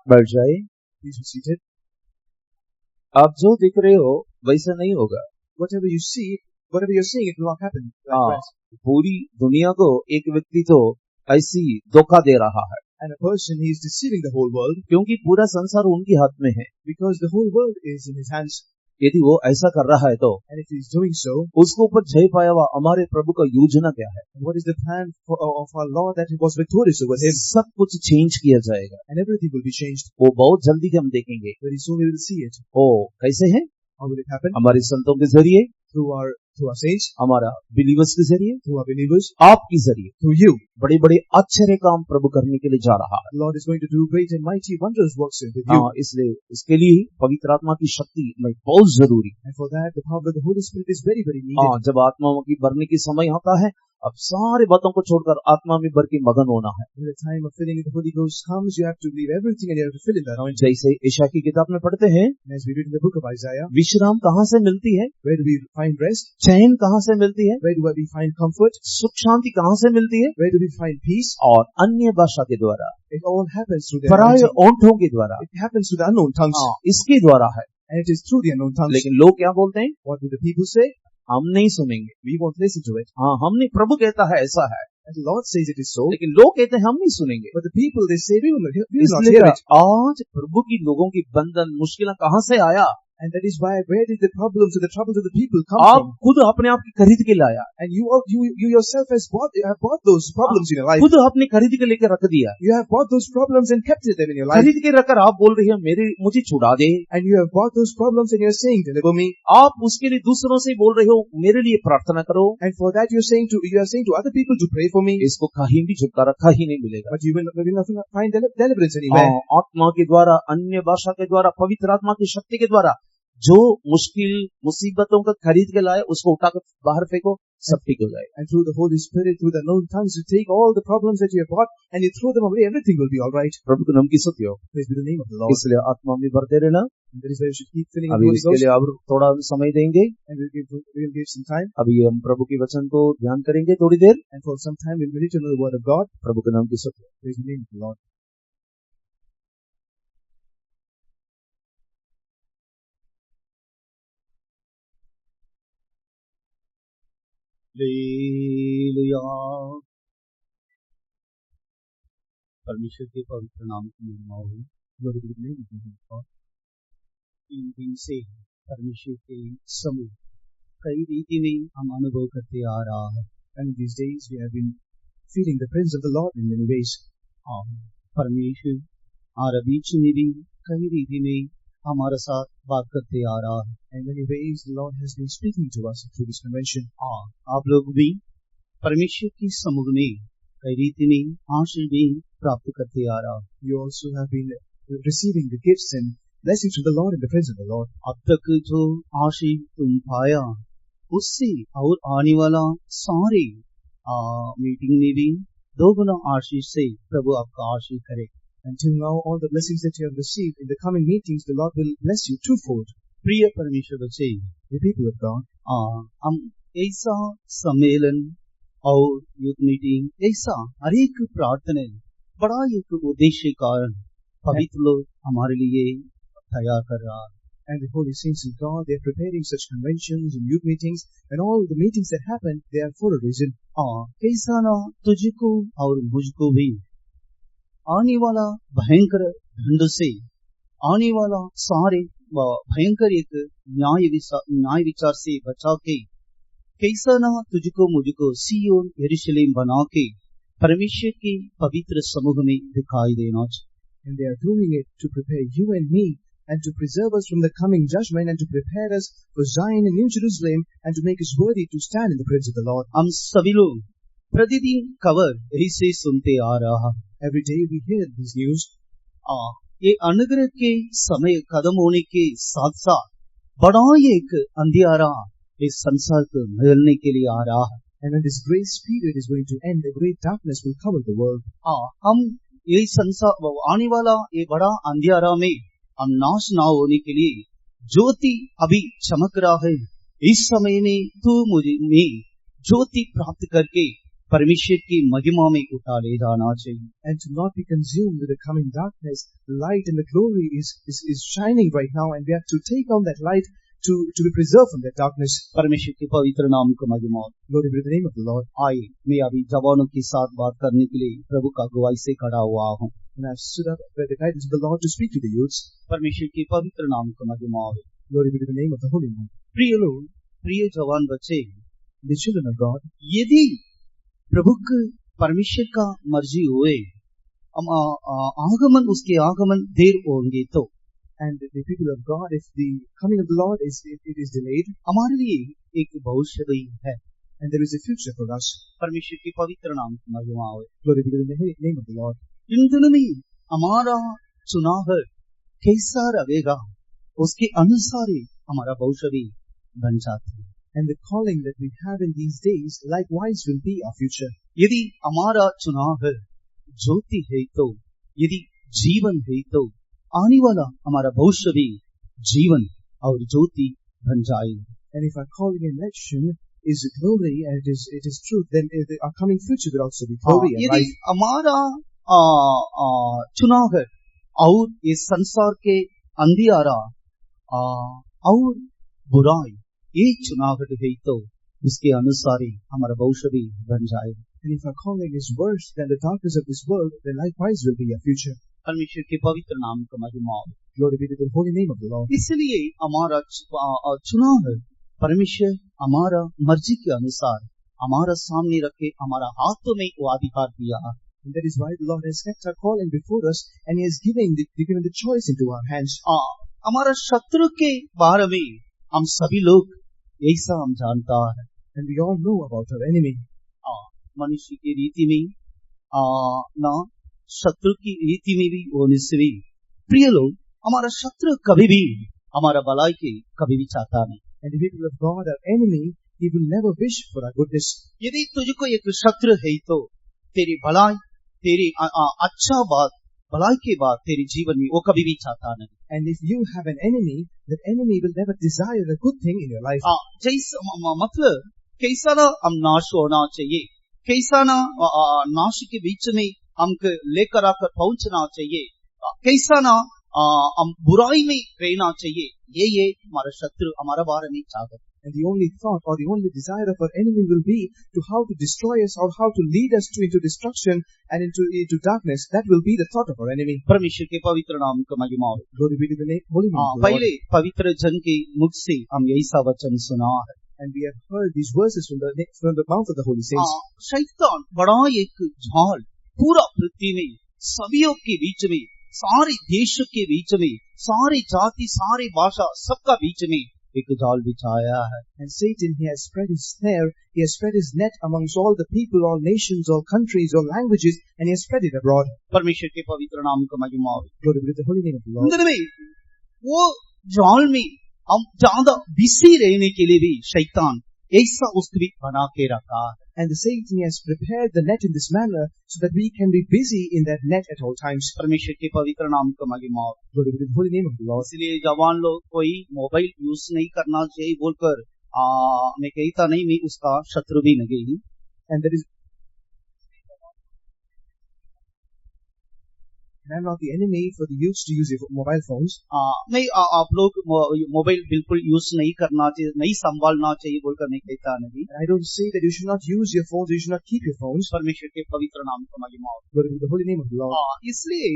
बैठ जाए। Please be seated. आप जो दिख रहे हो वैसा नहीं होगा। Whatever you see, whatever you're seeing, it will not happen. हाँ, Likewise. पूरी दुनिया को एक व्यक्ति तो ऐसी धोखा दे रहा है, And a person, he is deceiving the whole world क्योंकि पूरा संसार उनके हाथ में है। because the whole world is in his hands. यदि वो ऐसा कर रहा है तो And if he is doing so, उसको ऊपर जय पाया हुआ हमारे प्रभु का योजना क्या है? what is the plan of our Lord that he was victorious over him? सब कुछ चेंज किया जाएगा, And everything will be changed. वो बहुत जल्दी हम देखेंगे। Very soon we will see it. ओ कैसे है? How will it happen? हमारे संतों के जरिए, Through our saints, हमारा बिलीवर्स के जरिए, through our believers, आपके जरिए through you. बड़े बड़े आश्चर्य काम प्रभु करने के लिए जा रहा है। The Lord is going to do great and mighty wondrous works with you. हाँ, इसलिए इसके लिए पवित्र आत्मा की शक्ति में बहुत जरूरी। And for that, the power of the Holy Spirit is very, very needed. हाँ, जब आत्मा की भरने की समय आता है, अब सारे बातों को छोड़कर आत्मा में भर के मगन होना है। When the time of filling in the Holy Ghost comes, you have to leave everything and you have to fill in that anointing. जैसे ईशा की किताब में पढ़ते हैं, And as we read in the book of Isaiah, विश्राम कहाँ से मिलती है? where do we find rest? चैन कहाँ से मिलती है? Where do we find comfort? सुख शांति कहाँ से मिलती है? Where do we find peace? और अन्य भाषा के द्वारा, It all happens through the Paraye anointing. ओंठों के द्वारा, It happens through the unknown tongues. हाँ, इसके द्वारा है। And it is through the unknown tongues. लेकिन लोग क्या बोलते हैं? What do the people say? हम नहीं सुनेंगे। We won't listen to it. हाँ, हमने प्रभु कहता है ऐसा है, And the Lord says it is so. लेकिन लोग कहते हैं हम नहीं सुनेंगे। But the people, they say, we will not इसलिए hear it. आज प्रभु की लोगों की बंधन मुश्किल कहाँ से आया? And that is why, where did the problems and the troubles of the people come आप from? खुद अपने आप की खरीद के लाया, And you yourself have bought those problems in your life. खुद अपने खरीद के लेकर रख दिया, You have bought those problems and kept them in your life. खरीद के रखकर आप बोल रही है मुझे छुड़ा दे। And you have bought those problems and you're saying, deliver me. आप उसके लिए दूसरों से बोल रहे हो मेरे लिए प्रार्थना करो, And for that you are saying to other people to pray for me. इसको कहीं भी छुटकारा कहीं नहीं मिलेगा। But you will not find deliverance anywhere. हाँ, आत्मा के द्वारा, अन्य भाषा के द्वारा, पवित्र आत्मा की शक्ति के द्वारा जो मुश्किल मुसीबतों का खरीद के लाए उसको उठाकर बाहर फेंको, सब ठीक हो जाएगा। And through the Holy Spirit, through the known tongues, you take all the problems that you have bought and you throw them away. Everything will be all right. प्रभु के नाम की स्तुति हो। Praise be the name of the Lord. इसलिए आत्मा में भरते रहना। And that is why you should keep filling in the अभी Holy इसके Ghost. लिए अब थोड़ा समय देंगे। And we'll give some time. अभी हम प्रभु के वचन को ध्यान करेंगे थोड़ी देर। And for some time we'll meditate on the word of God. प्रभु के नाम की स्तुति हो। Praise the name of the Lord. Hallelujah. परमेश्वर के पवित्र नाम की महिमा हो। Glory be to the name of the Lord. 3 दिन से परमेश्वर के समूह कई रीति में हम अनुभव करते आ रहा है। And in these days we have been feeling the presence of the Lord in many ways. परमेश्वर हमारे बीच में भी कई रीति में हमारे साथ बात करते आ रहा है। And in many ways the Lord has been speaking to us through this convention. आप लोग भी परमेश्वर की समूह में कई रीति में आशीष भी प्राप्त करते आ रहा। You also have been receiving the gifts and blessings from the Lord in the presence of the Lord. अब तक जो आशीष तुम पाया उससे और आने वाला सारे मीटिंग में भी दोगुना आशीष से प्रभु आपका आशीष करे। Until now, all the blessings that you have received in the coming meetings, the Lord will bless you twofold. प्रिय परमेश्वर बच्चे, The people of God, हम ऐसा सम्मेलन और यूथ मीटिंग ऐसा हर एक प्रार्थना बड़ा एक उद्देश्य कारण पवित्र लोग हमारे लिए तैयार कर रहा है। and the holy saints of God, they are preparing such conventions and youth meetings, and all the meetings that happen, they are for a reason. कैसा ना तुझको और मुझको भी आने वाला भयंकर दंड से आने वाला सारे भयंकर एक न्याय विचार से बचा के कैसा ना तुझको मुझको सियोन यरूशलेम बना के परमेश्वर के पवित्र समूह में दिखाई देना चाहिए। And they are doing it to prepare you and me, and to preserve us from the coming judgment, and to prepare us for Zion and New Jerusalem, and to make us worthy to stand in the presence of the Lord. हम सभी लोग प्रतिदिन खबर ऐसे सुनते आ रहा। Every day we hear these news. ये अनुग्रह के समय खत्म होने के साथ साथ बड़ा एक अंधियारा इस संसार को मिलने के लिए आ रहा है। And when this grace period is going to end, a great darkness will cover the world. हम ये संसार आने वाला ये बड़ा अंधियारा में हम नाश ना होने के लिए ज्योति अभी चमक रहा है। इस समय में तू मुझे में ज्योति प्राप्त करके परमेश्वर की महिमा में उठा ले जाना चाहिए। And to not be consumed with the coming darkness, the light and the glory is shining right now, and we have to take on that light to be preserved from that darkness. परमेश्वर के पवित्र नाम को महिमा। Glory be to the name of the Lord. आइए, मैं अभी जवानों के साथ बात करने के लिए प्रभु का गवाही से खड़ा हुआ हूँ। And I've stood up by the guidance of the Lord to speak to the youths. परमेश्वर के पवित्र नाम को महिमा। Glory be to the name of the Holy One. प्रिय लोग, प्रिय जवान बच्चे, The children of God, यदि प्रभु के परमेश्वर का मर्जी हुए हम आगमन उसके आगमन देर होंगे तो and the people of God, if the coming of the Lord is delayed, हमारे लिए एक भविष्य भी है। and there is a future for us. परमेश्वर के पवित्र नाम की महिमा हो। Glory be to the name of the Lord. इन दिनों में हमारा चुनाव कैसा रहेगा उसके अनुसार ही हमारा भविष्य भी बन जाता है। And the calling that we have in these days likewise will be our future. यदि हमारा चुनाव ज्योति है तो यदि जीवन है तो आने वाला हमारा भविष्य भी जीवन और ज्योति बन जाएगा। And if our calling and election is glory and it is truth, then our coming future will also be glory and यदि life. हमारा चुनाव और इस संसार के अंधियारा और बुराई ये चुनाव है तो उसके अनुसार ही हमारा भविष्य भी बन जाएगा। And if our calling is worse than the darkness of this world, then likewise will be our future. परमेश्वर के पवित्र नाम का महिमा। Glory be to the holy name of the Lord. इसलिए हमारा चुनाव परमेश्वर हमारा मर्जी के अनुसार हमारा सामने रखे हमारा हाथों में वो अधिकार दिया। And that is why the Lord has kept our calling before us, and He has given the choice into our hands. हमारा शत्रु के बारे में हम सभी लोग ऐसा हम जानता है। And we all know about our enemy. मनुष्य की रीति में ना शत्रु की रीति में भी होने से भी प्रिय लोग हमारा शत्रु कभी भी हमारा भलाई के कभी भी चाहता नहीं। And the people of God, our enemy, he will never wish for our goodness. यदि तुझको एक शत्रु है तो तेरी भलाई तेरी अच्छा बात भलाई के बाद तेरे जीवन में वो कभी भी चाहता नहीं। And if you have an enemy, that enemy will never desire a good thing in your life. जैसा मतलब कैसा ना हम नाश होना चाहिए, कैसा ना नाश के बीच में हमको लेकर आकर पहुंचना चाहिए, कैसा ना हम बुराई में रहना चाहिए, ये हमारा शत्रु हमारा बारे में चाहता है। And the only thought or the only desire of our enemy will be to how to destroy us or how to lead us into destruction and into darkness. That will be the thought of our enemy. परमेश्वर के पवित्र नाम का महिमा हो। Glory be to the holy name of the Lord. पहले पवित्र जन के मुख से हम ऐसा वचन सुना है। And we have heard these verses from the mouth of the holy saints. शैतान बड़ा एक झाल पूरा पृथ्वी में सभीयों के बीच में सारे देश के बीच में सारे जाति सारे भाषा सबका बीच में एक जाल बिछाया है। And Satan, he has spread his snare, he has spread his net amongst all the people, all nations, all countries, all languages, and he has spread it abroad. परमेश्वर के पवित्र नाम का महिमा हो। Glory be to the holy name of the Lord. अंदर में वो जाल में हम ज्यादा बिजी रहने के लिए भी शैतान ऐसा उसको भी बना के रखा है। And the Satan has prepared the net in this manner so that we can be busy in that net at all times. परमेश्वर के पवित्र नाम का महिमा हो। Glory be to the holy name of the Lord. इसलिए जवान लोग कोई मोबाइल यूज नहीं करना चाहिए बोलकर मैं कहता नहीं, मैं उसका शत्रु भी नहीं। And that is, and I'm not the enemy for the youths to use their mobile phones. नहीं, आप लोग मोबाइल बिल्कुल यूज नहीं करना चाहिए, नहीं संभालना चाहिए बोलकर नहीं कहता नहीं। And I don't say that you should not use your phones, you should not keep your phones. परमेश्वर के पवित्र नाम का महिमा हो। Glory be to the holy name of the Lord. इसलिए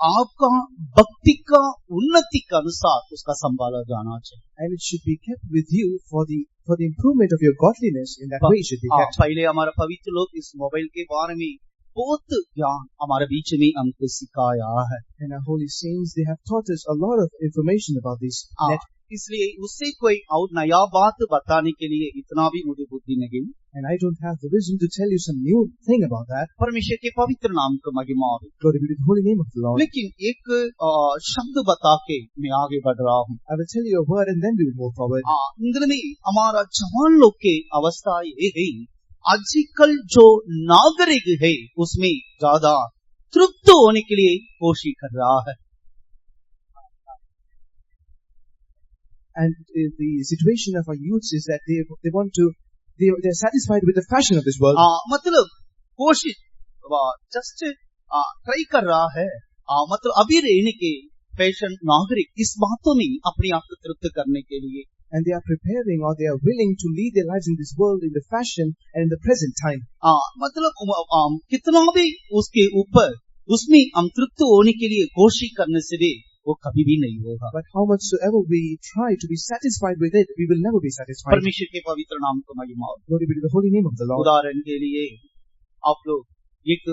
आपका भक्ति का उन्नति के अनुसार उसका संभाला जाना चाहिए। And it should be kept with you for the improvement of your godliness. In that way it should be kept. पहले हमारा पवित्र लोग इस मोबाइल के बारे में बहुत ज्ञान हमारे बीच में हमको सिखाया है। And our holy saints, they have taught us a lot of information about this net. इसलिए उससे कोई और नया बात बताने के लिए इतना भी मुझे बुद्धि नहीं। And I don't have the wisdom to tell you some new thing about that. परमेश्वर के पवित्र नाम का महिमा हो। Glory be to the holy name of the Lord. लेकिन एक शब्द बता के मैं आगे बढ़ रहा हूँ। I will tell you a word and then we will move forward. Indra में हमारा जवान लोग के अवस्था ये है, आजकल जो नागरिक है उसमें ज्यादा तृप्त होने के लिए कोशिश कर रहा है। And the situation of our youths is that they want to, they're satisfied with the fashion of this world. मतलब कोशिश जस्ट ट्राई कर रहा है, मतलब अभी रहने के फैशन नागरिक इस बातों में अपने आप को तृप्त करने के लिए। And they are preparing or they are willing to lead their lives in this world in the fashion and in the present time. मतलब कितना भी उसके ऊपर उसमें हम तृप्त होने के लिए कोशिश करने से भी वो कभी भी नहीं होगा। But how much soever we try to be satisfied with it, we will never be satisfied. परमेश्वर के पवित्र नाम को महिमा हो। Glory be to the holy name of the Lord. उदाहरण के लिए आप लोग एक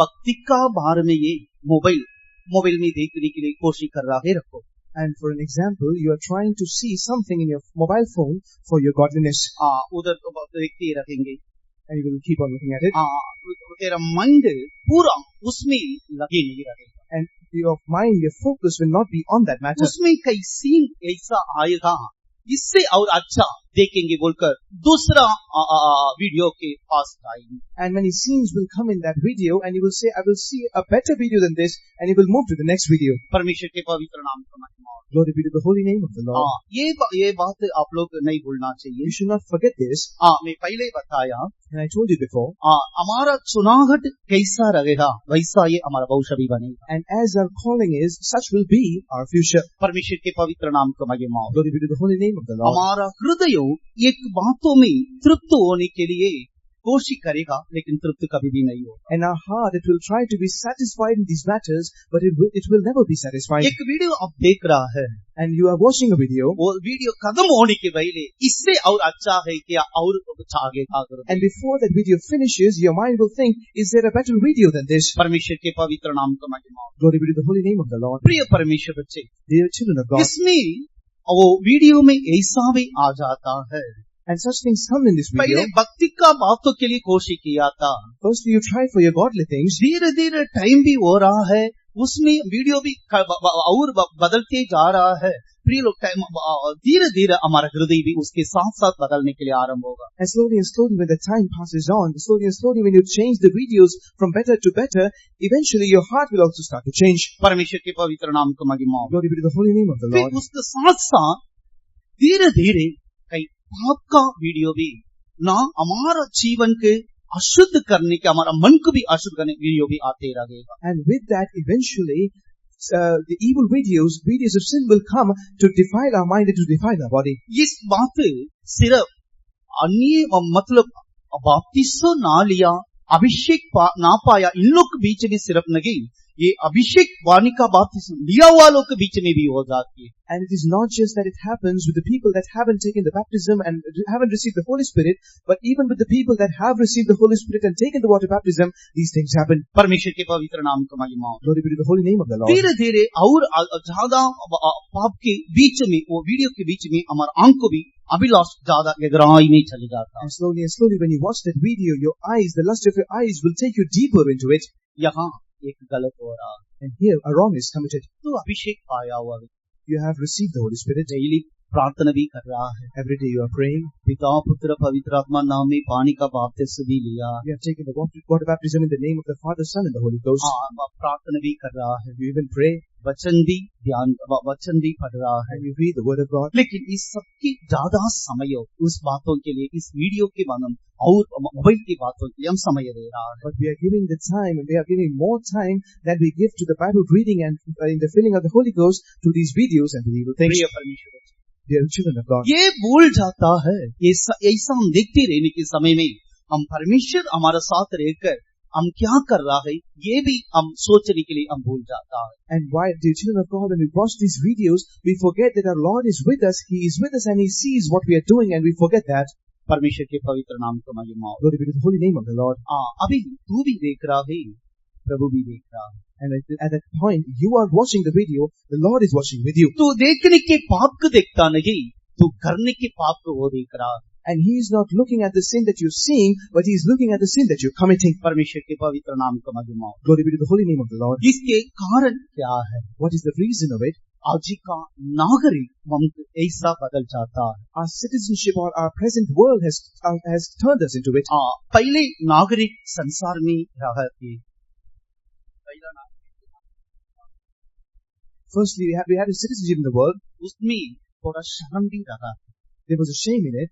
भक्ति का बारे में ये मोबाइल में देखने के लिए कोशिश कर रहा है रखो। And for an example, you are trying to see something in your mobile phone for your godliness. उधर देखते रखेंगे and you will keep on looking at it. तेरा माइंड पूरा उसमें लगे नहीं रहेगा। And your mind, your focus will not be on that matter. उसमें कई सीन ऐसा आएगा इससे और अच्छा देखेंगे बोलकर दूसरा वीडियो के पास जाएंगे। And many scenes will come in that video, and you will say, "I will see a better video than this," and you will move to the next video. परमेश्वर के पवित्र नाम का महिमा हो। Glory be to the holy name of the Lord. ये बात आप लोग नहीं भूलना चाहिए। You should not forget this. मैं पहले बताया, and I told you before. हमारा चुनाहट कैसा रहेगा वैसा ये हमारा भविष्य भी बनेगा। And as our calling is, such will be our future. परमेश्वर के पवित्र नाम का महिमा हो। Glory be to the holy name of the Lord. हमारा हृदय एक बातों में तृप्त होने के लिए कोशिश करेगा, लेकिन तृप्त कभी भी नहीं होगा। And our heart, it will try to be satisfied in these matters, but it will never be satisfied. एक वीडियो आप देख रहा है, and you are watching a video, वो वीडियो खत्म होने के पहले इससे और अच्छा है क्या और आगे करो। and before that video finishes, your mind will think, "Is there a better video than this?" परमेश्वर के पवित्र नाम का महिमा हो। Glory be to the holy name of the Lord. प्रिय परमेश्वर बच्चे, Dear children of God, इसमें वो वीडियो में ऐसा भी आ जाता है। and such things come in this video. पहले भक्ति का बातों के लिए कोशिश किया था, Firstly, you try for your godly things. धीरे धीरे टाइम भी हो रहा है, उसमें वीडियो भी और बदलते जा रहा है। प्रिय लोग, टाइम धीरे धीरे हमारा हृदय भी उसके साथ साथ बदलने के लिए आरंभ होगा। And slowly, when the time passes on, slowly, when you change the videos from better to better, eventually your heart will also start to change. परमेश्वर के पवित्र नाम का महिमा हो। Glory be to the holy name of the फिर Lord. उसके साथ साथ धीरे धीरे कई पाप का वीडियो भी ना हमारा जीवन के अशुद्ध करने के, हमारा मन को भी अशुद्ध करने वीडियो भी आते रहेगा। And with that, eventually, the evil videos of sin will come to defile our mind and to defile our body. इस बात सिर्फ अन्य मतलब बपतिस्मा ना लिया, अभिषेक ना पाया, इन लोग के बीच में सिर्फ नहीं, ये अभिषेक वाणी का बपतिस्मा लिया हुआ लोग के बीच में भी हो जाती है। And it is not just that it happens with the people that haven't taken the baptism and haven't received the Holy Spirit, but even with the people that have received the Holy Spirit and taken the water baptism, these things happen. परमेश्वर के पवित्र नाम का महिमा हो। Glory be to the holy name of the Lord. धीरे धीरे और ज्यादा पाप के बीच में, वो वीडियो के बीच में हमारा आंख को भी अभिलाष ज्यादा गहराई में चले जाता है। And slowly when you watch that video, your eyes, the lust of your eyes will take you deeper into it. यहाँ एक गलत हो रहा है, And here a wrong is committed. तो अभिषेक पाया हुआ है, You have received the Holy Spirit. Daily प्रार्थना भी कर रहा है, Every day you are praying. पिता पुत्र पवित्र आत्मा नाम में पानी का बपतिस्मा भी लिया, You have taken the water baptism in the name of the Father, Son and the Holy Ghost. प्रार्थना भी कर रहा है, You even pray वचन भी वचन भी पढ़ रहा है। and you read the word of God. लेकिन इस सबकी ज्यादा समय उस बातों के लिए, इस वीडियो के माध्यम और मोबाइल की बातों के लिए हम समय दे रहा है। But we are giving the time and we are giving more time than we give to the Bible reading and in the filling of the Holy Ghost to these videos and to evil things. प्रिय परमेश्वर, Dear children of God, ये भूल जाता है, ऐसा हम देखते रहने के समय में हम परमेश्वर हमारे साथ रहकर हम क्या कर रहा है ये भी हम सोचने के लिए हम भूल जाता है। and why, dear children of God, when we watch these videos, we forget that our Lord is with us. He is with us and He sees what we are doing, and we forget that. परमेश्वर के पवित्र नाम का महिमा हो। Glory be to the holy name of the Lord. अभी तू भी देख रहा है, प्रभु भी देख रहा है। And at that point, you are watching the video, the Lord is watching with you. तू देखने के पाप को देखता नहीं, तू करने के पाप को वो देख रहा है। And He is not looking at the sin that you're seeing, but He is looking at the sin that you're committing. परमेश्वर के पवित्र नाम का महिमा हो। Glory be to the holy name of the Lord. इसके कारण क्या है? What is the reason of it? आज का नागरिक हम ऐसा बदल जाता है। Our citizenship or our present world has turned us into it. पहले नागरिक संसार में रहा थे। Firstly, we had a citizenship in the world. उसमें थोड़ा शर्म भी रहा, There was a shame in it.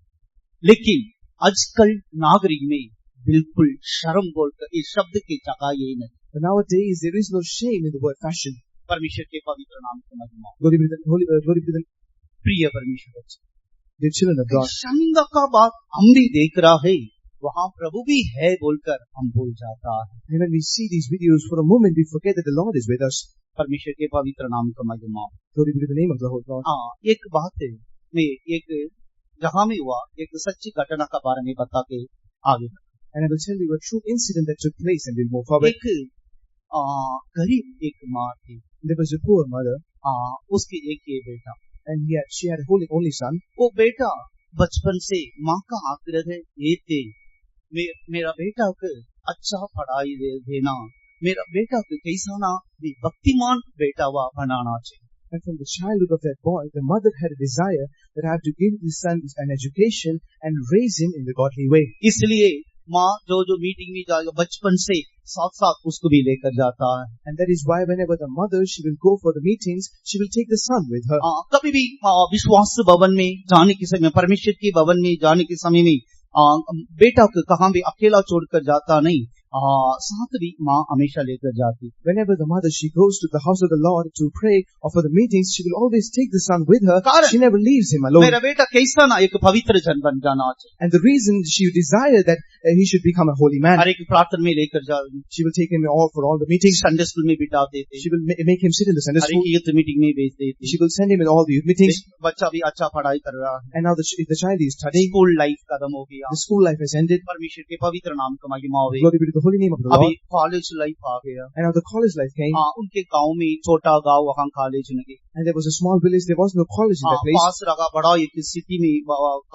लेकिन आजकल नागरिक में बिल्कुल शर्म बोलकर इस शब्द की जगह ये नहीं। But nowadays, there is no shame in the word fashion. परमेश्वर के पवित्र नाम का महिमा। Glory be to the प्रिय परमेश्वर, dear children of God. शर्मिंदा का बात हम भी देख रहा है, वहाँ प्रभु भी है बोलकर हम भूल जाता है। And when we see these videos, for a moment we forget that the Lord is with us. परमेश्वर के पवित्र नाम का महिमा। Glory be to the name of the Lord God. एक बात है, मैं एक जहाँ में हुआ एक सच्ची घटना का बारे में बता के आगे। And I will tell you a true incident that took place and we'll move forward. एक गरीब एक माँ थी, There was a poor mother उसके एक ये बेटा, and she had a only son. वो बेटा बचपन से माँ का आग्रह ये थे, मेरा बेटा को अच्छा पढ़ाई देना, मेरा बेटा को कैसा ना भक्तिमान बेटा हुआ बनाना चाहिए। And from the childhood of that boy, the mother had a desire that I have to give his son an education and raise him in the godly way. इसलिए माँ जो मीटिंग में जाएगा बचपन से साथ साथ उसको भी लेकर जाता है। And that is why whenever the mother, she will go for the meetings, she will take the son with her. कभी भी विश्वास भवन में जाने के समय, परमेश्वर के भवन में जाने के समय में बेटा को कहाँ भी अकेला छोड़कर जाता नहीं, साथ भी माँ हमेशा लेकर जाती। Whenever the mother, she goes to the house of the Lord to pray or for the meetings, she will always take the son with her. She never leaves him alone. मेरा बेटा कैसा ना एक पवित्र जन बन जाना चाहिए। And the reason she desired that he should become a holy man. हर एक प्रार्थना में लेकर जाती। She will take him for all the meetings. Sunday school में बिठाते थे। She will make him sit in the Sunday her school. एक youth meeting में भेज देती। She will send him in all the youth meetings. बच्चा भी अच्छा पढ़ाई कर रहा है। And now if the child is studying, school life खत्म हो गया। the school life has ended. परमेश्वर के पवित्र नाम का महिमा हो। Glory be to the holy name of the Lord. College life आ गया। And now the college life came. उनके गांव में छोटा गांव, वहाँ कॉलेज नहीं। And there was a small village. There was no college in that place. पास रखा बड़ा एक सिटी में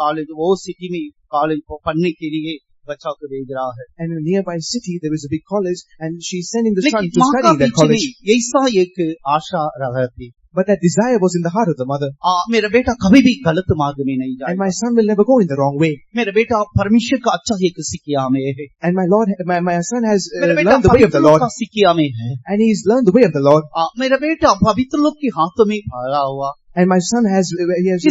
कॉलेज, वो सिटी में कॉलेज को पढ़ने के लिए बच्चा को भेज रहा है। And in a nearby city there was a big college, and she's sending the son लेकिन to माँ study का in that बीच में college. ऐसा एक आशा रहा थी। But that desire was in the heart of the mother. मेरा बेटा कभी भी गलत मार्ग में नहीं And जाएगा। my son will never go in the wrong way. मेरा बेटा परमेश्वर का अच्छा एक सिक्किया में है। And my son has मेरा बेटा learned the way of the पवित्र लोग Lord. का सिक्किया में है। And he's learned the way of the Lord. मेरा बेटा पवित्र लोग के हाथों में भरा हुआ। And my son has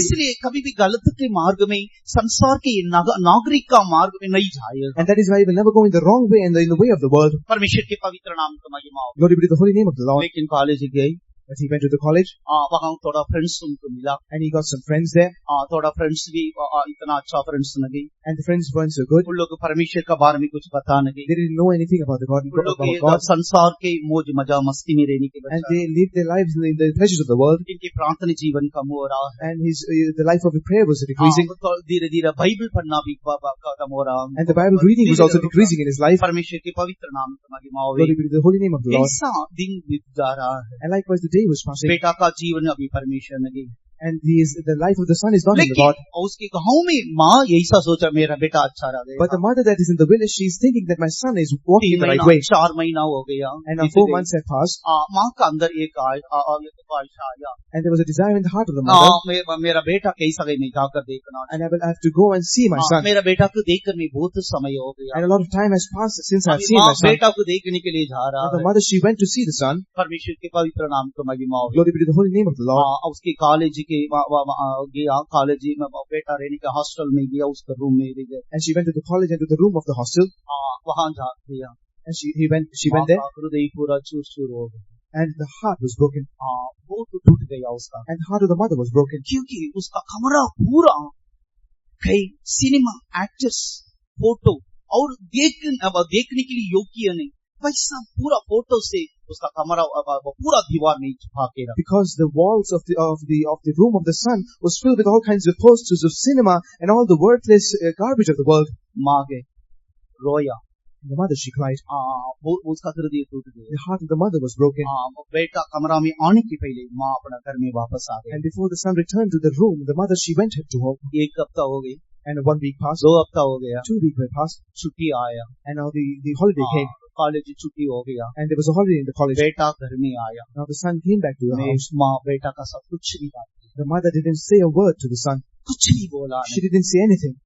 इसलिए कभी भी गलत के मार्ग में, संसार के नागरिक का मार्ग में नहीं जाएगा। and that is why he will never go in the wrong way and in the way of the world. परमेश्वर के पवित्र नाम का महिमा हो। Glory be to the holy name of the Lord. लेकिन कॉलेज गई, But he went to the college वहाँ थोड़ा फ्रेंड्स उनको मिला, and he got some friends there, थोड़ा फ्रेंड्स भी इतना अच्छा फ्रेंड्स नहीं, and the friends weren't so good. उन लोग को परमेश्वर का बारे में कुछ पता नहीं, They didn't know anything about the God, उन लोग about ये God, संसार के मौज मजा मस्ती में रहने के and बजाय they lived their lives in the pleasures of the world, इनके प्रार्थना जीवन कम हो रहा है, and the life of prayer was decreasing, धीरे धीरे बाइबल पढ़ना भी खत्म हो रहा है, and the Bible reading was also decreasing in his life. परमेश्वर के पवित्र नाम की महिमा हो, Glory be to the holy name of the Lord. ऐसा दिन बीत जा रहा है, And likewise the day was passing, बेटा का जीवन अभी परमेश्वर नहीं, and the life of the son is not in the लेकिन Lord. उसके गाँव में माँ ऐसा सोचा मेरा बेटा अच्छा But रहेगा, the mother that is in the village, she is thinking that my son is walking 3 in the right महीना way. 4 महीना हो गया, And now 4 months have passed, माँ का अंदर एक ख्वाहिश आया, and there was a desire in the heart of the mother, मेरा बेटा कैसा है मैं जाकर देखना, and I will have to go and see my son. मेरा बेटा को देखकर मैं बहुत समय हो गया, And a lot of time has passed since I've अभी seen माँ my son. बेटा को देखने के लिए जा रहा And the है, mother, she went to see the son. परमेश्वर के पवित्र नाम को महिमा हो, Glory be to the holy name of the Lord. उसके कॉलेज के गया, कॉलेज में बेटा रहने के हॉस्टल में गया, उसका रूम में गया, And she went to the college and to the room of the hostel. वहाँ जा गया, And she went there, हृदय पूरा चूर चूर हो गया, and the heart was broken. बहुत टूट गया उसका, And the heart of the mother was broken. क्योंकि उसका कमरा पूरा कई सिनेमा एक्टर्स फोटो और देखने के लिए योग्य नहीं, वैसा पूरा फोटो से उसका कमरा पूरा दीवार नहीं छुपा के रखा, Because the walls of the room of the son was filled with all kinds of posters of cinema and all the worthless garbage of the world. माँ के रोया, And the mother, she cried. उसका हृदय टूट गया, The heart of the mother was broken. बेटा कमरा में आने के पहले माँ अपना घर में वापस आ गई, And before the son returned to the room, the mother, she went to home. 1 हफ्ता हो गई, And 1 week passed, 2 हफ्ता हो गया, 2 weeks were passed, छुट्टी आया, and now the holiday came, college छुट्टी हो गया, and there was a holiday in the college. बेटा घर में आया, Now the son came back to the मैं house. माँ बेटा का सब कुछ नहीं बात, The mother didn't say a word to the son. कुछ नहीं बोला, She didn't say anything.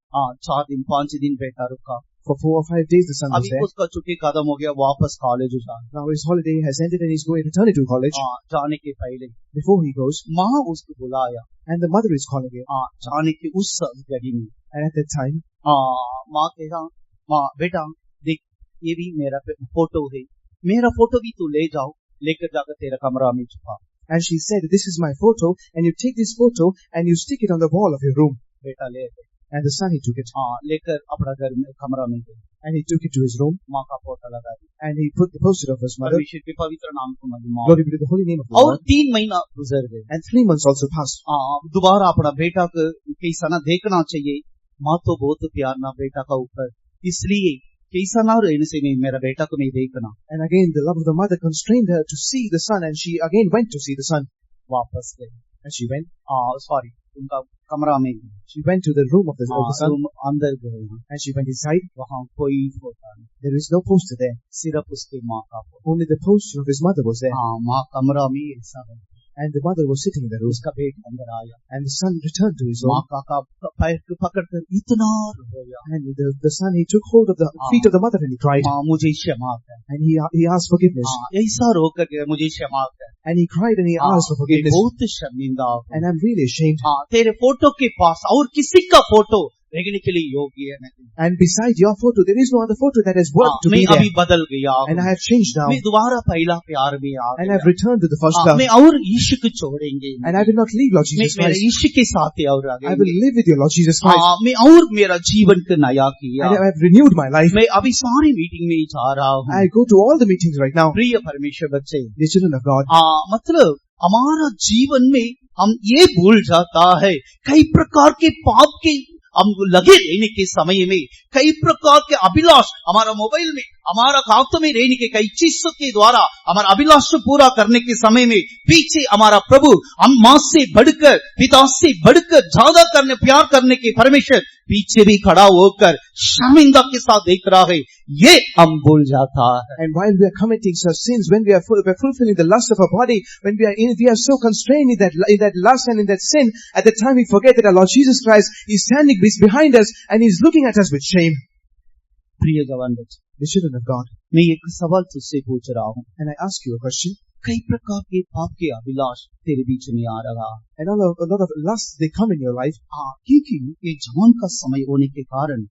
4 दिन 5 दिन बेटा रुका, For 4 or 5 days the son was अभी there. उसका छुट्टी खत्म हो गया, वापस कॉलेज जा, Now his holiday has ended and he's going to return to college. जाने के पहले Before he goes, माँ उसको बुलाया, and the mother is calling him. जाने के उस घड़ी में And at that time, माँ कहा, माँ बेटा देख ये भी मेरा फोटो है, मेरा फोटो भी तू ले जाओ, लेकर जाकर तेरा कमरा में छुपा, and she said, this is my photo, and you take this photo and you stick it on the wall of your room. बेटा ले गए, And the son, he took it, लेकर अपना घर में कमरा में गए, and he took it to his room, माँ का फोटो लगा दिया, and he put the poster of his mother. परमेश्वर के पवित्र नाम को महिमा हो। Glory be to the holy name of the और Lord. 3 महीना गुजर गए, And 3 months also passed. दोबारा अपना बेटा को कैसा ना देखना चाहिए, माँ तो बहुत प्यार ना बेटा का ऊपर, इसलिए कैसा ना रहने से नहीं मेरा बेटा को नहीं देखना, And again, the love of the mother constrained her to see the son, and she again went to see the son. वापस गए, And she went, सॉरी उनका कमरा में गए, she went to the room of the son, room अंदर गए, and she went inside. वहाँ कोई फोटो नहीं, There is no poster there. सिर्फ उसके माँ का photo, Only the poster of his mother was there. माँ कमरा में ऐसा है, And the mother was sitting in the room. उसका बेटा अंदर आया, And the son returned to his माँ home. का पैर को पकड़कर इतना रोया, And the son, he took hold of the feet of the mother and he cried. माँ मुझे क्षमा कर, And he asked forgiveness. ऐसा रो कर मुझे क्षमा कर, And he cried and he asked for मैं forgiveness. बहुत शर्मिंदा हूँ, And I'm really ashamed. तेरे फोटो के पास और किसी का फोटो देखने के लिए योग्य नहीं, And beside your photo, there is no other photo that has worked to मैं be there. अभी बदल गया हूँ, And I have changed now. मैं दोबारा पहला प्यार में आ And गया, I've returned to the first love. मैं और यीशु को छोड़ेंगे, And I will not leave Lord मैं Jesus मेरे Christ. यीशु के साथ और I आगे, will live with you, Lord Jesus Christ. मैं और मेरा जीवन को नया किया, And I have renewed my life. मैं अभी सारी मीटिंग में जा रहा हूँ, I go to all the meetings right now. प्रिय परमेश्वर बच्चे, The children of God. मतलब हमारा जीवन में हम ये भूल जाता है, कई प्रकार के पाप के हम लगे रहने के समय में, कई प्रकार के अभिलाष हमारा मोबाइल में, हमारा हाथों में रहने के कई चीजों के द्वारा हमारा अभिलाष पूरा करने के समय में पीछे हमारा प्रभु हम माँ से बढ़कर, पिता से बढ़कर ज्यादा करने, प्यार करने के परमेश्वर पीछे भी खड़ा होकर शर्मिंदा के साथ देख रहा है, ये हम भूल जाता है। And while we are committing such sins, when we are fulfilling the lust of our body, when we are so constrained in that lust and in that sin, at the time we forget that our Lord Jesus Christ is standing behind us and He's looking at us with shame. प्रिय जवान बच्चे, The children of God. मैं एक सवाल तुझसे पूछ रहा हूँ, And I ask you a question. कई प्रकार के पाप के अभिलाष तेरे बीच में आ रहा है, And a lot of lusts, they come in your life. क्योंकि ये जवान का समय होने के कारण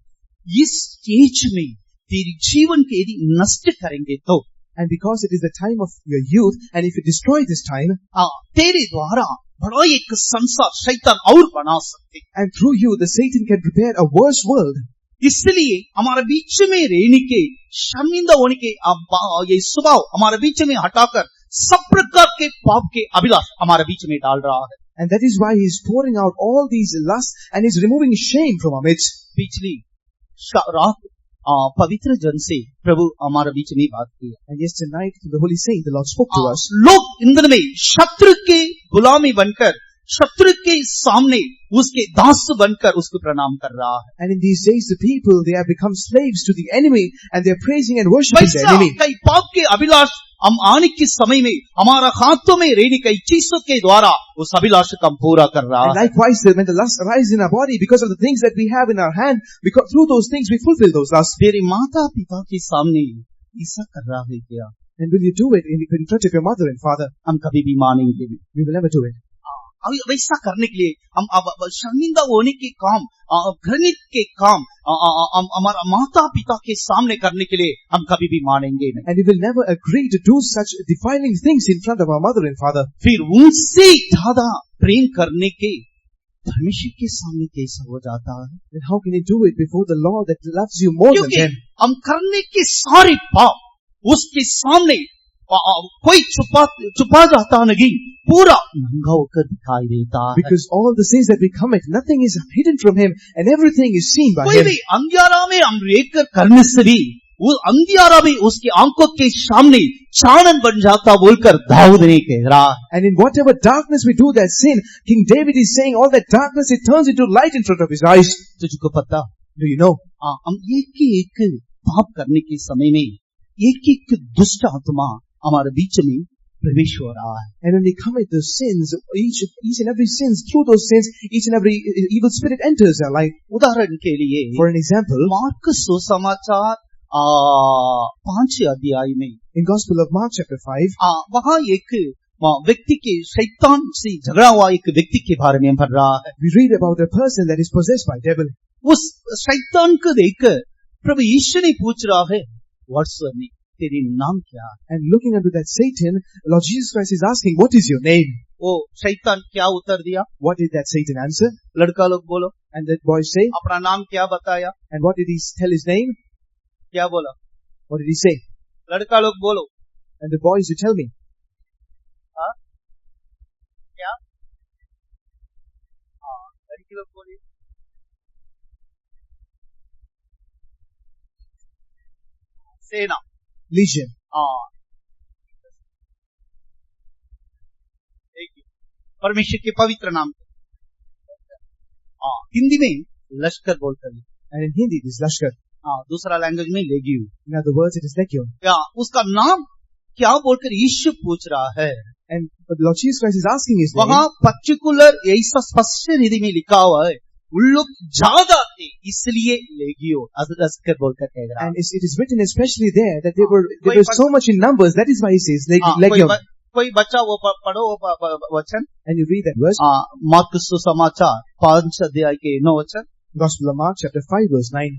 इस स्टेज में तेरी जीवन के यदि नष्ट करेंगे तो, And because it is the time of your youth, and if you destroy this time, तेरे द्वारा बड़ा एक संसार शैतान और बना सकते, and through you the Satan can prepare a worse world. इसलिए हमारे बीच में रहने के, शर्मिंदा होने के ये स्वभाव हमारे बीच में हटाकर सब प्रकार के पाप के अभिलाष हमारे बीच में डाल रहा है. And that is why he is pouring out all these lusts and is removing shame from our midst. पिछली रात पवित्र जन से प्रभु हमारे बीच में बात की. And yesterday night, through the Holy Saint, the Lord spoke to us. लोग इंद्र में शत्रु के गुलामी बनकर, शत्रु के सामने उसके दास बनकर उसको प्रणाम कर रहा है. And in these days, the people, they have become slaves to the enemy, and they are praising and worshiping the वैसा enemy. कई पाप के अभिलाष हम आने के समय में हमारा हाथों में रहने कई चीजों के द्वारा उस अभिलाष को हम पूरा कर रहा And है. likewise, when the lust arises in our body, because of the things that we have in our hand, because through those things we fulfill those lusts. तेरे माता पिता के सामने ऐसा कर रहा है क्या? And will you do it in front of your mother and father? हम कभी भी मानेंगे नहीं. We will never do it. अभी वैसा करने के लिए हम अब शर्मिंदा होने के काम, घृणित के काम हमारा माता पिता के सामने करने के लिए हम कभी भी मानेंगे नहीं. And we will never agree to do such defiling things in front of our mother and father. फिर उनसे ज्यादा प्रेम करने के परमेश्वर के सामने कैसा हो जाता है? Then how can you do it before the Lord that loves you more than क्योंकि them? हम करने के सारे पाप उसके सामने कोई छुपा जाता नहीं, पूरा नंगा होकर दिखाई देता है. Because all the sins that we commit, nothing is hidden from Him, and everything is seen by कोई Him. भी अंधियारा में हम रहकर करने से भी वो अंधियारा भी उसकी आंखों के सामने चानन बन जाता बोलकर दाऊद ने कह रहा है. And in whatever darkness we do that sin, King David is saying all that darkness, it turns into light in front of his eyes. तुझको पता? Do you know? हम एक पाप करने के समय में एक दुष्ट आत्मा हमारे बीच में प्रवेश हो रहा है. And when we commit those sins, each and every sins, through those sins, each and every evil spirit enters our life. उदाहरण के लिए For an example, मार्क सुसमाचार 5 अध्याय में in Gospel of Mark chapter 5, वहाँ एक व्यक्ति के शैतान से झगड़ा हुआ एक व्यक्ति के बारे में पढ़ रहा है. we read about a person that is possessed by devil. उस शैतान को देखकर प्रभु यीशु ने पूछ रहा है, व्हाट्स योर नेम? तेरी नाम क्या है? And looking unto that Satan, Lord Jesus Christ is asking, what is your name? वो शैतान क्या उत्तर दिया? What did that Satan answer? लड़का लोग बोलो. And that boy say, अपना नाम क्या बताया? and what did he tell his name? क्या बोला? What did he say? लड़का लोग बोलो. And the boys, you tell me. क्या? लड़की लोग बोलिए. सेना. Legion. परमेश्वर के पवित्र नाम. हिंदी में लश्कर बोलते हैं. And in Hindi, it is Lashkar. दूसरा लैंग्वेज में लेगियो. In other words, it is Legion. क्या उसका नाम क्या बोलकर यीशु पूछ रहा है? And but Lord Jesus Christ is asking his name. वहाँ पर्टिकुलर ऐसा स्पष्ट हिंदी में लिखा हुआ है, उन लोग ज्यादा थे इसलिए लेगियो लश्कर बोलकर कह रहा है. And it is written especially there that they were so much in numbers. That is why he says Legion. कोई बच्चा वो पढ़ो वचन. And you read that verse. Mark सुसमाचार 5 अध्याय के 9 वचन. Gospel of Mark chapter 5 verse 9.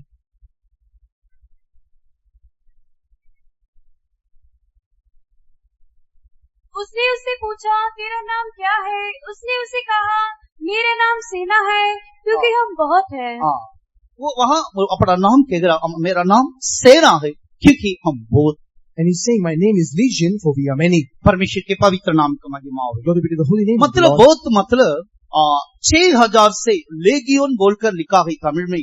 उसने उससे पूछा, तेरा नाम क्या है? उसने उसे कहा, मेरा नाम सेना है, क्योंकि हम बहुत हैं. वो वहाँ अपना नाम कह रहा, मेरा नाम सेना है क्योंकि हम बहुत. And he's saying, my name is Legion, for we are many. परमेश्वर के पवित्र नाम का महिमा हो. Glory be to the holy name of the मतलब Lord. बहुत मतलब 6000 से लेगियोन बोलकर लिखा है तमिल में.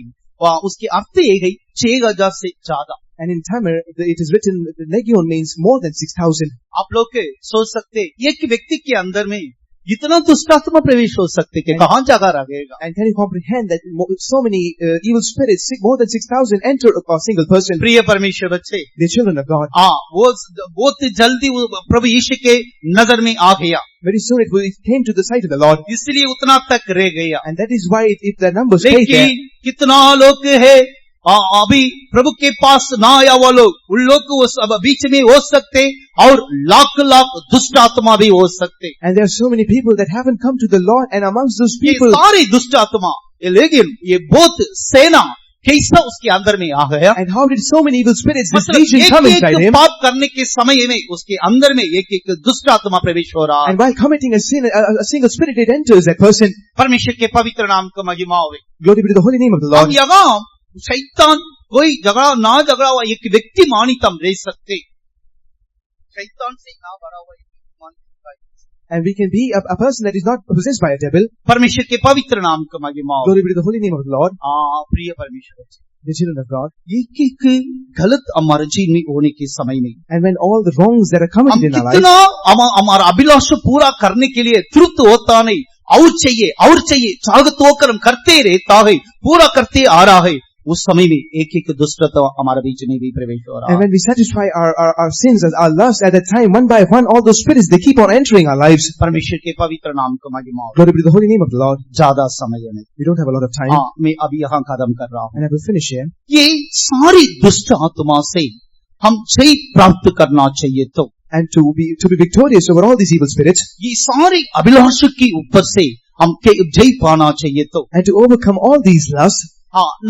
उसके अर्थ ये है 6000 से ज्यादा. And in Tamil, it is written, the Legion means more than 6,000. आप लोग सोच सकते एक व्यक्ति के अंदर में इतना दुष्टात्मा प्रवेश हो सकते कि कहाँ जगह रहेगा. And can you comprehend that so many evil spirits, more than 6,000, enter a single person? प्रिय परमेश्वर बच्चे, The children of God. वो बहुत जल्दी प्रभु यीशु के नजर में आ गया. Very soon it came to the sight of the Lord. इसलिए उतना तक रह गया. And that is why if the numbers stayed there. लेकिन कितना लोग है अभी प्रभु के पास ना आया वो लोग, उन लोग को बीच में हो सकते और लाख दुष्ट आत्मा भी हो सकते. And there are so many people that haven't come to the Lord, and amongst those ये people, सारे दुष्ट आत्मा, लेकिन ये बहुत सेना कैसा उसके अंदर में आ गया। And how did so many evil spirits, this मतलब legion, come inside एक him? पाप करने के समय में उसके अंदर में एक दुष्ट आत्मा प्रवेश हो रहा है। And while committing a sin, a single spirit, it enters that person. परमेश्वर के पवित्र नाम का महिमा होवे। Glory be to the holy name of the हम Lord. यहाँ शैतान कोई झगड़ा हुआ एक व्यक्ति मानित हम रह सकते, शैतान से ना भरा हुआ And we can be a person that is not possessed by a devil. परमेश्वर के पवित्र नाम का महिमा हो। Glory be to the holy name of the Lord. प्रिय परमेश्वर, The children of God. एक गलत हमारे जीवन में होने के समय में And when all the wrongs that are हम committed in our life, कितना हमारा अभिलाष पूरा करने के लिए तृप्त होता नहीं, और चाहिए चाहत होकर हम करते रहता है, पूरा करते आ रहा है, उस समय में एक दुष्टता हमारे बीच में भी प्रवेश हो रहा and है। when we satisfy our sins, our lust, at that time, one by one, all those spirits, they keep on entering our lives. परमेश्वर के पवित्र नाम का महिमा हो। Glory be to the holy name of the Lord. ज्यादा समय नहीं, We don't have a lot of time. मैं अभी यहाँ खत्म कर रहा हूँ। And I will finish here. ये सारी दुष्ट आत्मा से हम जय प्राप्त करना चाहिए तो And to be victorious over all these evil spirits, ये सारी अभिलाष के ऊपर से हम जय पाना चाहिए तो and to overcome all these lusts,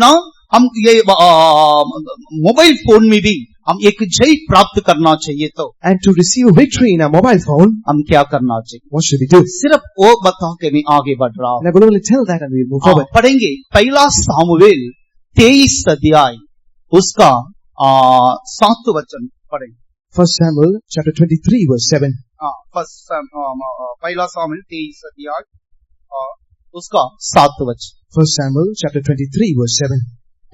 ना हम ये मोबाइल फोन में भी हम एक जय प्राप्त करना चाहिए तो and to receive victory in our mobile phone, हम क्या करना चाहिए? what should we do? सिर्फ वो बता के मैं आगे बढ़ रहा हूँ। And I will only tell that and we will move forward. पढ़ेंगे पहला सामुएल 23 अध्याय उसका 7 वचन पढ़ेंगे। 1 Samuel chapter 23 verse 7. पहला सामुएल 23 अध्याय उसका 7 वचन। 1 Samuel chapter 23 verse 7.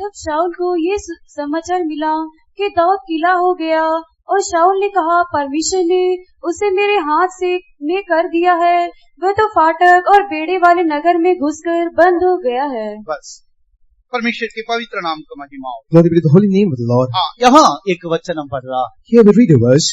तब शाऊल को ये समाचार मिला कि दाऊद किला हो गया, और शाऊल ने कहा, परमेश्वर ने उसे मेरे हाथ से में कर दिया है, वह तो फाटक और बेड़े वाले नगर में घुसकर बंद हो गया है। बस परमेश्वर के पवित्र नाम का महिमा हो। Glory be to the holy name of the Lord. यहाँ एक वचन हम पढ़ रहा। Here we read a verse.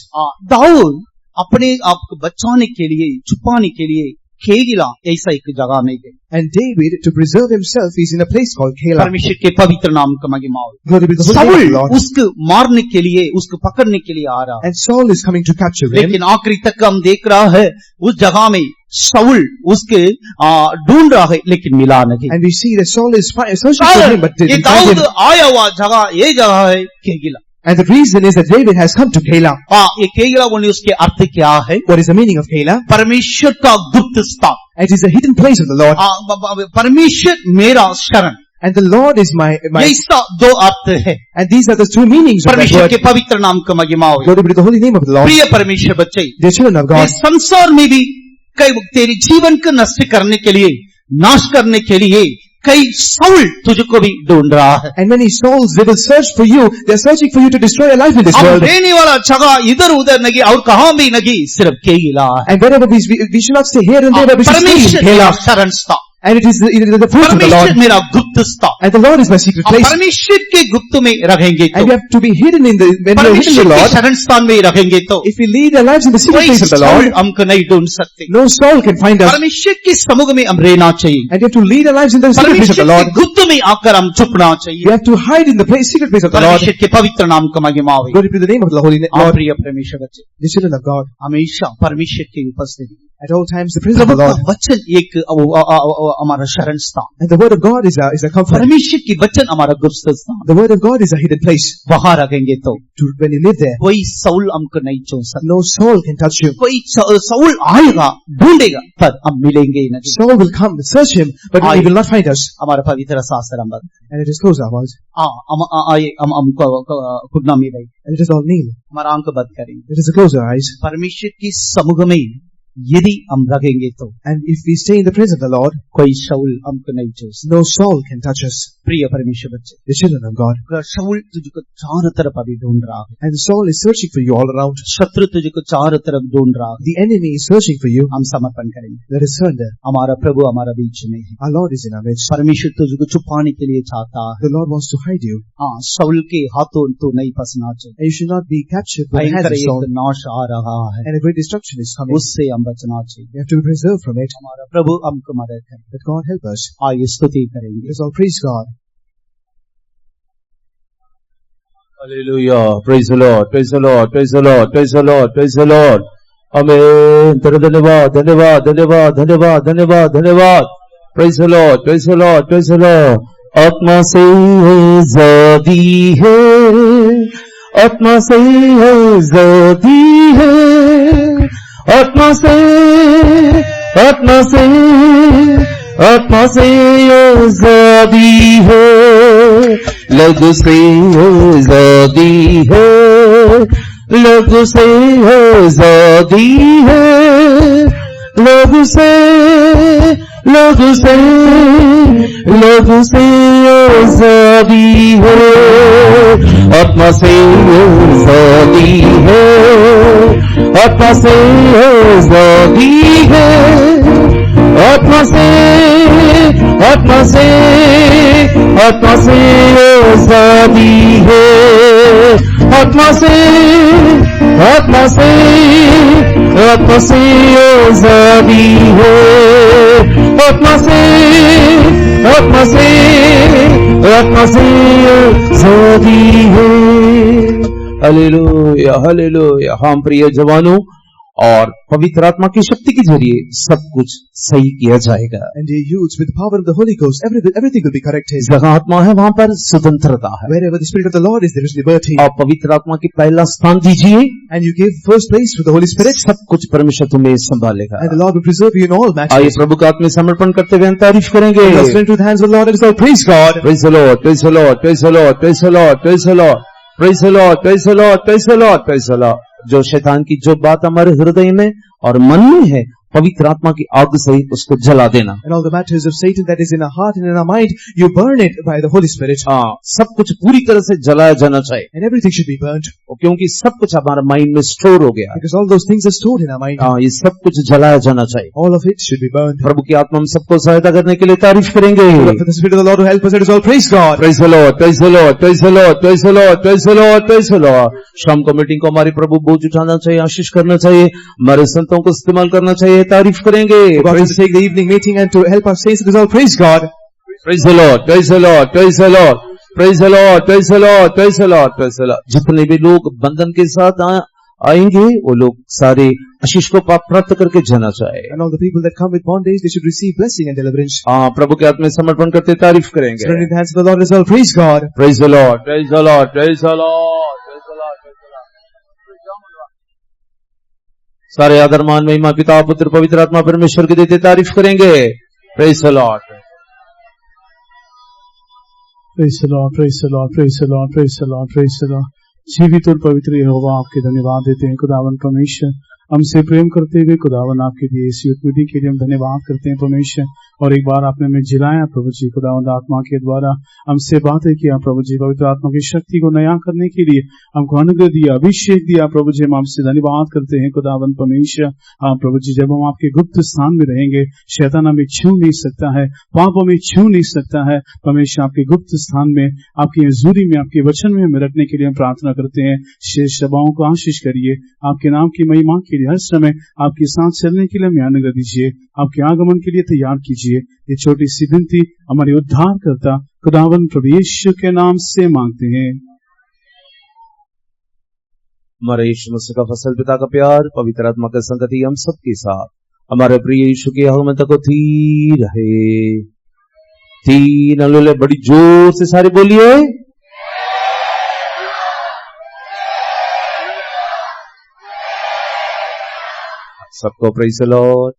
Dawood अपने आप को बचाने के लिए, छुपाने के लिए केगिला ऐसा एक जगह में गए। And David, to preserve himself, is in a place called Keilah. परमेश्वर के पवित्र नाम का महिमा हो। Glory be to the holy name of the Lord. उसको मारने के लिए, उसको पकड़ने के लिए आ रहा है, And Saul is coming to capture him. लेकिन आखिरी तक हम देख रहा है उस जगह में शाऊल उसके ढूंढ रहा है, लेकिन मिला नहीं। And we see that Saul is searching for him, but ये didn't find दाऊद him. आया हुआ जगह ये जगह है केगिला। And the reason is that David has come to Keilah. ये केगिला बोलने उसके अर्थ क्या है? What is the meaning of Keilah? परमेश्वर का गुप्त स्थान। It is the hidden place of the Lord. परमेश्वर मेरा शरण। And the Lord is my. इसका दो अर्थ है। And these are the two meanings of that परमेश्वर word. के पवित्र नाम का महिमा हो। Glory be to the holy name of the Lord. प्रिय परमेश्वर बच्चे, Dear children of God, इस संसार में भी कई तेरे जीवन को नष्ट करने के लिए, नाश करने के लिए कई शाऊल तुझको भी ढूंढ रहा है। and many souls, they will search for you. They are searching for you to destroy your life in this अब world. रहने वाला जगह इधर उधर नहीं और कहाँ भी नहीं, सिर्फ केगिला है। And wherever we should not stay here and there, but we should stay in परमेश्वर मेरा Keilah. शरण स्थान, And it is the fruit of the परमेश्वर Lord. मेरा गुप्त स्थान। And the Lord is my secret अब place. परमेश्वर के गुप्त में रहेंगे तो, And we have to be hidden when we are hidden in the परमेश्वर के Lord. शरण स्थान में रहेंगे तो If we lead our lives in the secret कोई place of the Saul Lord, हमको नहीं ढूंढ सकते। no soul can find us. परमेश्वर के समूह में हम रहना चाहिए। And we have to lead our lives in the secret place of परमेश्वर the के Lord. गुप्त में आकर हम छुपना We चाहिए। have to hide in the secret place of the Lord. परमेश्वर के पवित्र नाम का महिमा हो। Glory be to the name of the holy Lord. प्रिय परमेश्वर बच्चे, The children of God. हमेशा परमेश्वर की उपस्थिति, At all times, the presence of Prabhu the का Lord. वचन एक हमारा शरण स्थान, And the word of God is a comfort. परमेश्वर की वचन हमारा गुप्त स्थान। The word of God is a hidden place. वहां रखेंगे तो When you live there, कोई शाऊल हमको नहीं छोड़ सकता। no soul can touch you. कोई शाऊल आएगा, ढूंढेगा, पर हम मिलेंगे ही नहीं। Saul will come, search him, but he will not find us. हमारा पवित्र शास्त्र हम And it is close our mouths. हमको खुदना में भाई And it is all kneel. हमारा आंख बंद करेंगे। It is to close our eyes. परमेश्वर की समूह में यदि हम रहेंगे तो And if we stay in the presence of the Lord, कोई शाऊल हमको नहीं छोड़ सकता। no soul can touch us. प्रिय परमेश्वर बच्चे, The children of God. अगर शाऊल तुझको चारों तरफ अभी ढूंढ रहा है, And Saul is searching for you all around. शत्रु तुझको चारों तरफ ढूंढ रहा है, The enemy is searching for you. हम समर्पण करेंगे। Let us surrender. हमारा प्रभु हमारा बीच में है। Our Lord is in our midst. परमेश्वर तुझको छुपाने के लिए चाहता है। The Lord wants to hide you. शाऊल के हाथों तो नहीं फंसना चाहिए। And you should not be captured by the hands भयंकर of Saul. एक नाश आ रहा है, And a great destruction is coming. उससे हम बचना चाहिए। We have to be preserved from it. हमारा प्रभु हमको मदद करे। Let God help us. आइए स्तुति करेंगे। Let us all praise God. Hallelujah. Praise the Lord. Praise the Lord. Praise the Lord. Praise the Lord. Praise the Lord. Amen. धन्यवाद, धन्यवाद, धन्यवाद, धन्यवाद, धन्यवाद, धन्यवाद. Praise the Lord. Praise the Lord. Praise the Lord. आत्मा से आजादी है, आत्मा से आजादी है, आत्मा से, आत्मा से, आत्मा से आजादी है, लहू से आजादी है, लहू से आजादी है, लहू से, लहू से, लहू से आजादी है, आत्मा से आजादी है, आत्मा से आजादी है, आत्मा से, आत्मा से, आत्मा से आजादी है, आत्मा से, आत्मा से, आत्मा से आजादी है, आत्मा से, आत्मा से, आत्मा से आजादी है। Hallelujah, hallelujah. हम प्रिय जवानों, और पवित्र आत्मा की शक्ति के जरिए सब कुछ सही किया जाएगा। And dear youths, with the power of the Holy Ghost, everything will be corrected. जहाँ आत्मा है वहाँ पर स्वतंत्रता है। Wherever the Spirit of the Lord is, there is liberty. आप पवित्र आत्मा की पहला स्थान दीजिए, And you give first place to the Holy Spirit, सब कुछ परमेश्वर तुम्हें संभालेगा। and the Lord will preserve you in all आइए matters. प्रभु का आत्मा समर्पण करते हुए हम तारीफ करेंगे। Let us enter into the hands of the Lord and say, praise God. Praise the Lord, praise the Lord, praise the Lord, praise the Lord, praise the Lord, praise the Lord, praise the Lord, praise the Lord, praise the Lord. जो शैतान की जो बात हमारे हृदय में और मन में है, पवित्र आत्मा की आग से उसको जला देना। And all the matters of Satan that is in our heart and in our mind, you burn it by the Holy Spirit. हाँ, सब कुछ पूरी तरह से जलाया जाना चाहिए, And everything should be burnt. क्योंकि सब कुछ हमारे माइंड में स्टोर हो गया है। Because all those things are stored in our mind. हाँ, ये सब कुछ जलाया जाना चाहिए। All of it should be burned. प्रभु की आत्मा हम सबको सहायता करने के लिए तारीफ करेंगे। For the Spirit of the Lord to help us, let us all praise God. Praise the Lord, praise the Lord, praise the Lord, praise the Lord, praise the Lord, praise the Lord. शाम को meeting को हमारी प्रभु बोझ उठाना चाहिए, आशीष करना चाहिए, हमारे संतों को इस्तेमाल करना चाहिए, तारीफ करेंगे। God to take the evening meeting and to help our saints, let us all praise God. Praise the Lord, praise the Lord, praise the Lord, praise the Lord, praise the Lord, praise the Lord, praise the Lord. जितने भी लोग बंधन के साथ आएंगे, वो लोग सारे आशीष को प्राप्त करके जाना चाहिए। And all the people that come with bondage, they should receive blessing and deliverance. हाँ, प्रभु के आत्मा में समर्पण करते तारीफ करेंगे। Surrender in the hands of the Lord, let us all praise God. Praise the Lord, praise the Lord, praise the Lord, praise the Lord, praise the Lord. सारे आदर मान महिमा पिता पुत्र पवित्र आत्मा परमेश्वर के देते तारीफ करेंगे। Praise the Lord. Praise the Lord, praise the Lord, praise the Lord, praise the Lord, praise the Lord. जीवित और पवित्र यहोवा आपके धन्यवाद देते हैं खुदावन परमेश्वर, हमसे प्रेम करते हुए खुदावन आपके लिए इस युद्ध विधि के लिए हम धन्यवाद करते हैं परमेश्वर। और एक बार आपने हमें जिलाया प्रभु जी, खुदावंद आत्मा के द्वारा हमसे बातें किया प्रभु जी, पवित्र आत्मा की शक्ति को नया करने के लिए हमको अनुग्रह दिया, अभिषेक दिया प्रभु जी, हम आपसे धन्यवाद करते हैं खुदावंद परमेश्वर। हाँ प्रभु जी, जब हम आपके गुप्त स्थान में रहेंगे, शैतान हमें छू नहीं सकता है, पाप हमें छू नहीं सकता है परमेश्वर। आपके गुप्त स्थान में, आपकी हजूरी में, आपके वचन में हमें रखने के लिए हम प्रार्थना करते हैं। शेष सभाओं को आशीष करिए, आपके नाम की महिमा के लिए हर समय आपके साथ चलने के लिए हमें अनुग्रह दीजिए, आपके आगमन के लिए तैयार कीजिए। ये छोटी सी विनती हमारे उद्धार करता खुदावन प्रभु यीशु के नाम से मांगते हैं। हमारे यीशु मसीह का फसल पिता का प्यार, पवित्र आत्मा का संगति हम सबके साथ हमारे प्रिय यीशु के आगमन तक होती रहे। तीन हल्ले बड़ी जोर से सारे बोलिए। सबको प्रेज़ द लॉर्ड।